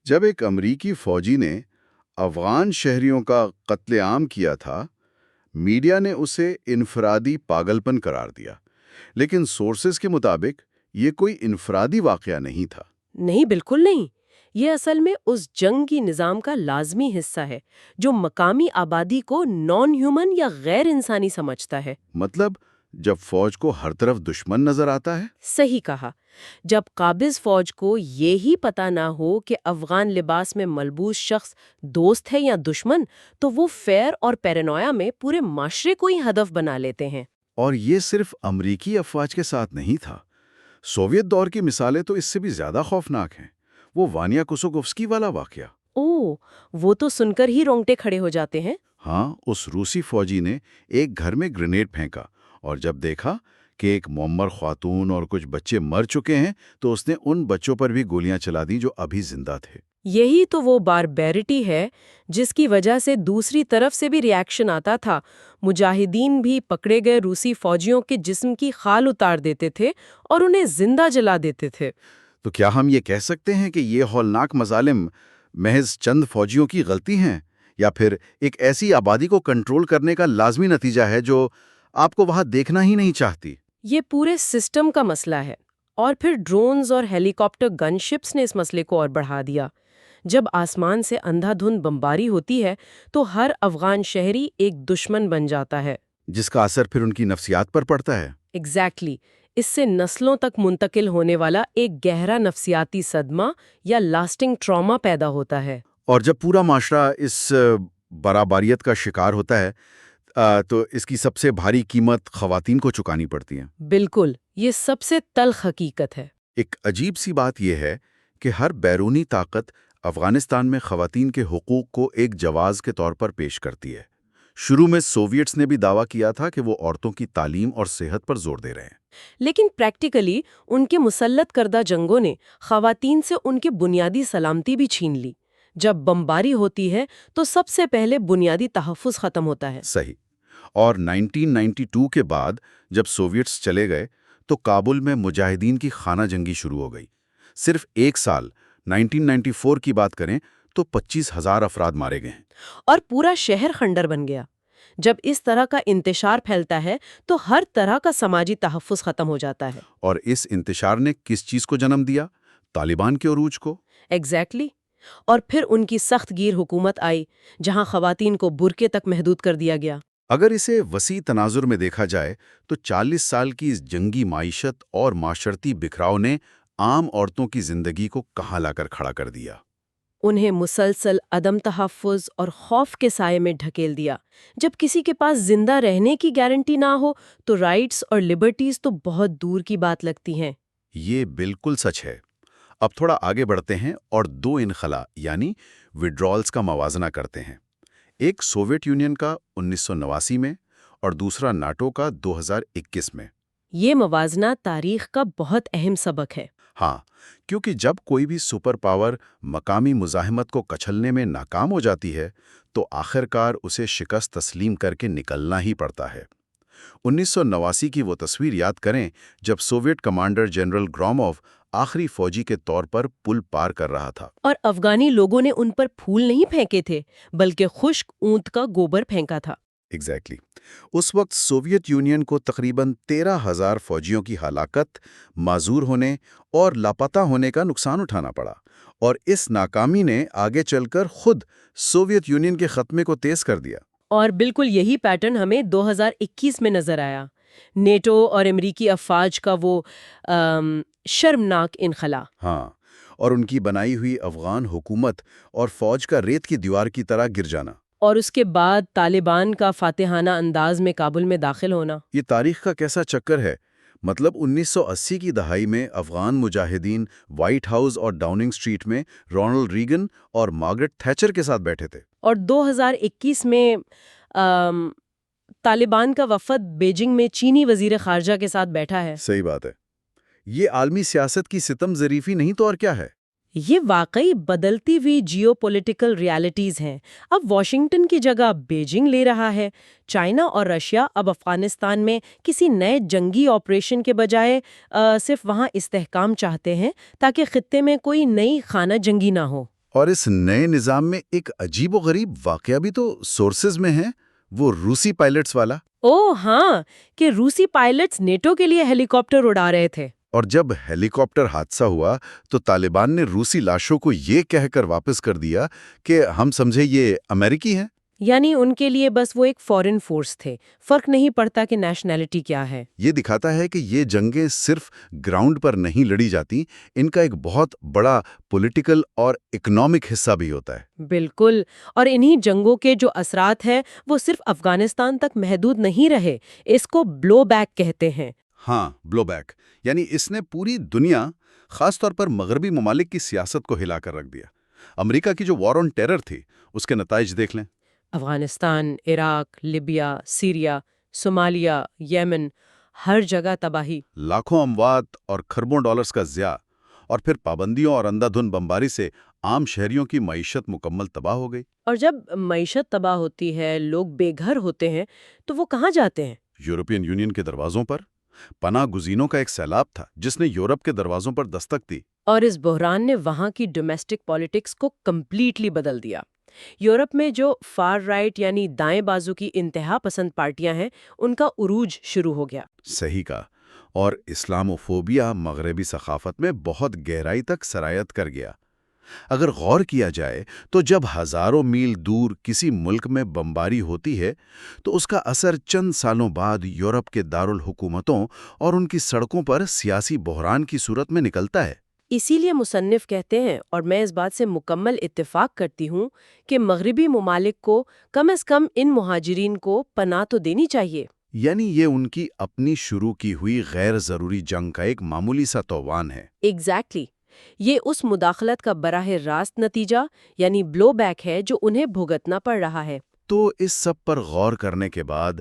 جب ایک امریکی فوجی نے افغان شہریوں کا قتل عام کیا تھا، میڈیا نے اسے انفرادی پاگل پن قرار دیا، لیکن سورسز کے مطابق یہ کوئی انفرادی واقعہ نہیں تھا۔ نہیں، بالکل نہیں، یہ اصل میں اس جنگی نظام کا لازمی حصہ ہے جو مقامی آبادی کو نان ہیومن یا غیر انسانی سمجھتا ہے۔ مطلب جب فوج کو ہر طرف دشمن نظر آتا ہے؟ صحیح کہا، جب قابض فوج کو یہی پتہ نہ ہو کہ افغان لباس میں ملبوس شخص دوست ہے یا دشمن، تو وہ فیر اور پیرانویا میں پورے معاشرے کو ہی ہدف بنا لیتے ہیں۔ اور یہ صرف امریکی افواج کے ساتھ نہیں تھا۔ سوویت دور کی مثالیں تو اس سے بھی زیادہ خوفناک ہیں۔ وہ وانیا کوسوکوفسکی والا واقعہ۔ اوہ، وہ تو سن کر ہی رونگٹے کھڑے ہو جاتے ہیں۔ ہاں، اس روسی فوجی نے ایک گھر میں گرینیڈ پھینکا، اور جب دیکھا کہ ایک معمر خاتون اور کچھ بچے مر چکے ہیں تو اس نے ان بچوں پر بھی گولیاں چلا دی جو ابھی زندہ تھے۔ یہی تو وہ باربیرٹی ہے جس کی وجہ سے دوسری طرف سے بھی ری ایکشن آتا تھا۔ مجاہدین بھی پکڑے گئے روسی فوجیوں کے جسم کی خال اتار دیتے تھے اور انہیں زندہ جلا دیتے تھے۔ تو کیا ہم یہ کہہ سکتے ہیں کہ یہ ہولناک مظالم محض چند فوجیوں کی غلطی ہیں، یا پھر ایک ایسی آبادی کو کنٹرول کرنے کا لازمی نتیجہ ہے جو آپ کو وہاں دیکھنا ہی نہیں چاہتی؟ یہ پورے سسٹم کا مسئلہ ہے، اور پھر ڈرونز اور ہیلی کاپٹر گن شپس نے اس مسئلے کو اور بڑھا دیا۔ جب آسمان سے اندھا دھند بمباری ہوتی ہے تو ہر افغان شہری ایک دشمن بن جاتا ہے، جس کا اثر پھر ان کی نفسیات پر پڑتا ہے۔ ایگزیکٹلی، اس سے نسلوں تک منتقل ہونے والا ایک گہرا نفسیاتی صدمہ یا لاسٹنگ ٹراما پیدا ہوتا ہے۔ اور جب پورا معاشرہ اس برابریت کا شکار ہوتا ہے تو اس کی سب سے بھاری قیمت خواتین کو چکانی پڑتی ہے۔ بالکل، یہ سب سے تلخ حقیقت ہے۔ ایک عجیب سی بات یہ ہے کہ ہر بیرونی طاقت افغانستان میں خواتین کے حقوق کو ایک جواز کے طور پر پیش کرتی ہے۔ شروع میں سوویٹس نے بھی دعویٰ کیا تھا کہ وہ عورتوں کی تعلیم اور صحت پر زور دے رہے ہیں، لیکن پریکٹیکلی ان کے مسلط کردہ جنگوں نے خواتین سے ان کی بنیادی سلامتی بھی چھین لی۔ جب بمباری ہوتی ہے تو سب سے پہلے بنیادی تحفظ ختم ہوتا ہے۔ صحیح۔ اور 1992 کے بعد جب سوویٹس چلے گئے تو کابل میں مجاہدین کی خانہ جنگی شروع ہو گئی۔ صرف ایک سال 1994 کی بات کریں تو 25,000 افراد مارے گئے ہیں۔ اور پورا شہر خنڈر بن گیا۔ جب اس طرح کا انتشار پھیلتا ہے تو ہر طرح کا سماجی تحفظ ختم ہو جاتا ہے۔ اور اس انتشار نے کس چیز کو جنم دیا؟ طالبان کے عروج کو۔ ایگزیکٹلی۔ اور پھر ان کی سخت گیر حکومت آئی جہاں خواتین کو برقعے تک محدود کر دیا گیا۔ اگر اسے وسیع تناظر میں دیکھا جائے تو 40 سال کی اس جنگی معیشت اور معاشرتی بکھراؤ نے عام عورتوں کی زندگی کو کہاں لا کر کھڑا کر دیا۔ انہیں مسلسل عدم تحفظ اور خوف کے سائے میں ڈھکیل دیا۔ جب کسی کے پاس زندہ رہنے کی گارنٹی نہ ہو تو رائٹس اور لبرٹیز تو بہت دور کی بات لگتی ہیں۔ یہ بالکل سچ ہے۔ اب تھوڑا آگے بڑھتے ہیں اور دو انخلا یعنی وڈرالز کا موازنہ کرتے ہیں۔ ایک سوویت یونین کا 1989 میں اور دوسرا ناٹو کا 2021 میں۔ یہ موازنہ تاریخ کا بہت اہم سبق ہے۔ ہاں، کیونکہ جب کوئی بھی سپر پاور مقامی مزاحمت کو کچلنے میں ناکام ہو جاتی ہے تو آخرکار اسے شکست تسلیم کر کے نکلنا ہی پڑتا ہے۔ 1989 کی وہ تصویر یاد کریں جب سوویت کمانڈر جنرل گروموف آخری فوجی کے طور پر پل پار کر رہا تھا۔ اور افغانی لوگوں نے ان پر پھول نہیں پھینکے تھے بلکہ خشک اونٹ کا گوبر پھینکا تھا۔ ایگزیکٹلی۔ اس وقت سوویت یونین کو تقریباً 13,000 فوجیوں کی ہلاکت، معذور ہونے اور لاپتہ ہونے کا نقصان اٹھانا پڑا، اور اس ناکامی نے آگے چل کر خود سوویت یونین کے خاتمے کو تیز کر دیا۔ اور بالکل یہی پیٹرن ہمیں 2021 میں نظر آیا۔ نیٹو اور امریکی افواج کا وہ شرمناک انخلا۔ ہاں، اور ان کی بنائی ہوئی افغان حکومت اور فوج کا ریت کی دیوار کی طرح گر جانا۔ اور اس کے بعد طالبان کا فاتحانہ انداز میں کابل میں داخل ہونا۔ یہ تاریخ کا کیسا چکر ہے؟ مطلب 1980 کی دہائی میں افغان مجاہدین وائٹ ہاؤس اور ڈاؤننگ اسٹریٹ میں رونلڈ ریگن اور مارگریٹ تھیچر کے ساتھ بیٹھے تھے۔ اور 2021 میں طالبان کا وفد بیجنگ میں چینی وزیر خارجہ کے ساتھ بیٹھا ہے۔ صحیح بات ہے۔ یہ عالمی سیاست کی ستم ظریفی نہیں تو اور کیا ہے؟ یہ واقعی بدلتی ہوئی جیو پولیٹیکل ریالٹیز ہیں۔ اب واشنگٹن کی جگہ بیجنگ لے رہا ہے۔ چائنا اور رشیا اب افغانستان میں کسی نئے جنگی آپریشن کے بجائے صرف وہاں استحکام چاہتے ہیں تاکہ خطے میں کوئی نئی خانہ جنگی نہ ہو۔ اور اس نئے نظام میں ایک عجیب و غریب واقعہ بھی تو سورسز میں ہے، وہ روسی پائلٹس والا۔ ہاں، کہ روسی پائلٹس نیٹو کے لیے ہیلی کاپٹر اڑا رہے تھے۔ اور جب ہیلی کاپٹر حادثہ ہوا تو طالبان نے روسی لاشوں کو یہ کہہ کر واپس کر دیا کہ ہم سمجھے یہ امریکی ہیں۔ یعنی ان کے لیے بس وہ ایک فورن فورس تھے، فرق نہیں پڑتا کہ نیشنلٹی کیا ہے۔ یہ دکھاتا ہے کہ یہ جنگیں صرف گراؤنڈ پر نہیں لڑی جاتی، ان کا ایک بہت بڑا پولیٹیکل اور اکنامک حصہ بھی ہوتا ہے۔ بالکل، اور انہی جنگوں کے جو اثرات ہیں وہ صرف افغانستان تک محدود نہیں رہے، اس کو بلو بیک کہتے ہیں۔ ہاں، بلو بیک، یعنی اس نے پوری دنیا، خاص طور پر مغربی ممالک کی سیاست کو ہلا کر رکھ دیا۔ امریکہ کی جو وار آن ٹیرر تھی، اس کے نتائج دیکھ لیں۔ Afghanistan, Iraq, Libya, Syria, Somalia, Yemen, ہر جگہ تباہی، لاکھوں اموات اور کھربوں ڈالرز کا ضیاع، اور پھر پابندیوں اور اندھا دھند بمباری سے عام شہریوں کی معیشت مکمل تباہ ہو گئی۔ اور جب معیشت تباہ ہوتی ہے، لوگ بے گھر ہوتے ہیں تو وہ کہاں جاتے ہیں؟ یورپین یونین کے دروازوں پر۔ پناہ گزینوں کا ایک سیلاب تھا جس نے یورپ کے دروازوں پر دستک دی۔ اور اس بحران نے وہاں کی ڈومیسٹک پالیٹکس کو کمپلیٹلی بدل دیا۔ یورپ میں جو فار رائٹ یعنی دائیں بازو کی انتہا پسند پارٹیاں ہیں، ان کا عروج شروع ہو گیا۔ صحیح کہا۔ اور اسلاموفوبیا مغربی ثقافت میں بہت گہرائی تک سرایت کر گیا۔ اگر غور کیا جائے تو جب ہزاروں میل دور کسی ملک میں بمباری ہوتی ہے تو اس کا اثر چند سالوں بعد یورپ کے دارالحکومتوں اور ان کی سڑکوں پر سیاسی بحران کی صورت میں نکلتا ہے۔ اسی لیے مصنف کہتے ہیں، اور میں اس بات سے مکمل اتفاق کرتی ہوں، کہ مغربی ممالک کو کم از کم ان مہاجرین کو پناہ تو دینی چاہیے۔ یعنی یہ ان کی اپنی شروع کی ہوئی غیر ضروری جنگ کا ایک معمولی سا توان ہے۔ ایگزیکٹلی، یہ اس مداخلت کا براہ راست نتیجہ یعنی بلو بیک ہے جو انہیں بھگتنا پڑ رہا ہے۔ تو اس سب پر غور کرنے کے بعد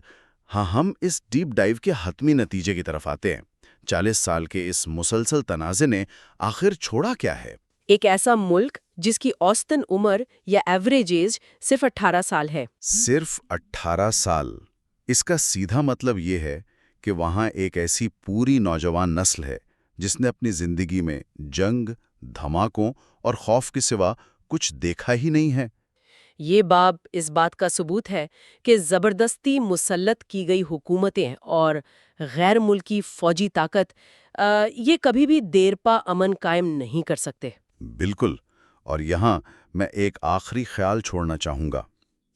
ہم اس ڈیپ ڈائیو کے حتمی نتیجے کی طرف آتے ہیں۔ 40 سال کے اس مسلسل تنازع نے آخر چھوڑا کیا ہے؟ ایک ایسا ملک جس کی اوسطن عمر یا ایوریج ایج صرف 18 سال ہے۔ صرف 18 سال۔ اس کا سیدھا مطلب یہ ہے کہ وہاں ایک ایسی پوری نوجوان نسل ہے جس نے اپنی زندگی میں جنگ، دھماکوں اور خوف کے سوا کچھ دیکھا ہی نہیں ہے۔ یہ باب اس بات کا ثبوت ہے کہ زبردستی مسلط کی گئی حکومتیں اور غیر ملکی فوجی طاقت یہ کبھی بھی دیرپا امن قائم نہیں کر سکتے۔ بالکل، اور یہاں میں ایک آخری خیال چھوڑنا چاہوں گا۔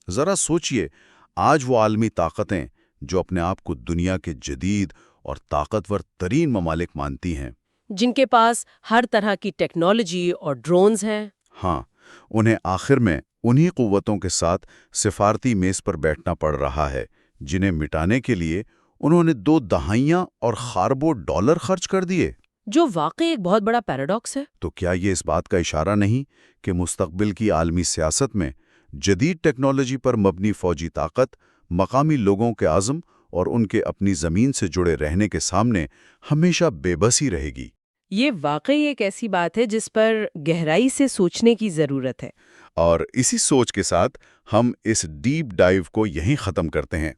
ذرا سوچئے، آج وہ عالمی طاقتیں جو اپنے آپ کو دنیا کے جدید اور طاقتور ترین ممالک مانتی ہیں، جن کے پاس ہر طرح کی ٹیکنالوجی اور ڈرونز ہیں، ہاں، انہیں آخر میں انہی قوتوں کے ساتھ سفارتی میز پر بیٹھنا پڑ رہا ہے جنہیں مٹانے کے لیے انہوں نے 2 دہائیاں اور خاربوں ڈالر خرچ کر دیے۔ جو واقعی ایک بہت بڑا پیراڈاکس ہے۔ تو کیا یہ اس بات کا اشارہ نہیں کہ مستقبل کی عالمی سیاست میں جدید ٹیکنالوجی پر مبنی فوجی طاقت مقامی لوگوں کے عزم اور ان کے اپنی زمین سے جڑے رہنے کے سامنے ہمیشہ بے بس ہی رہے گی؟ یہ واقعی ایک ایسی بات ہے جس پر گہرائی سے سوچنے کی ضرورت ہے۔ اور اسی سوچ کے ساتھ ہم اس ڈیپ ڈائیو کو یہیں ختم کرتے ہیں۔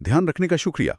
دھیان رکھنے کا شکریہ۔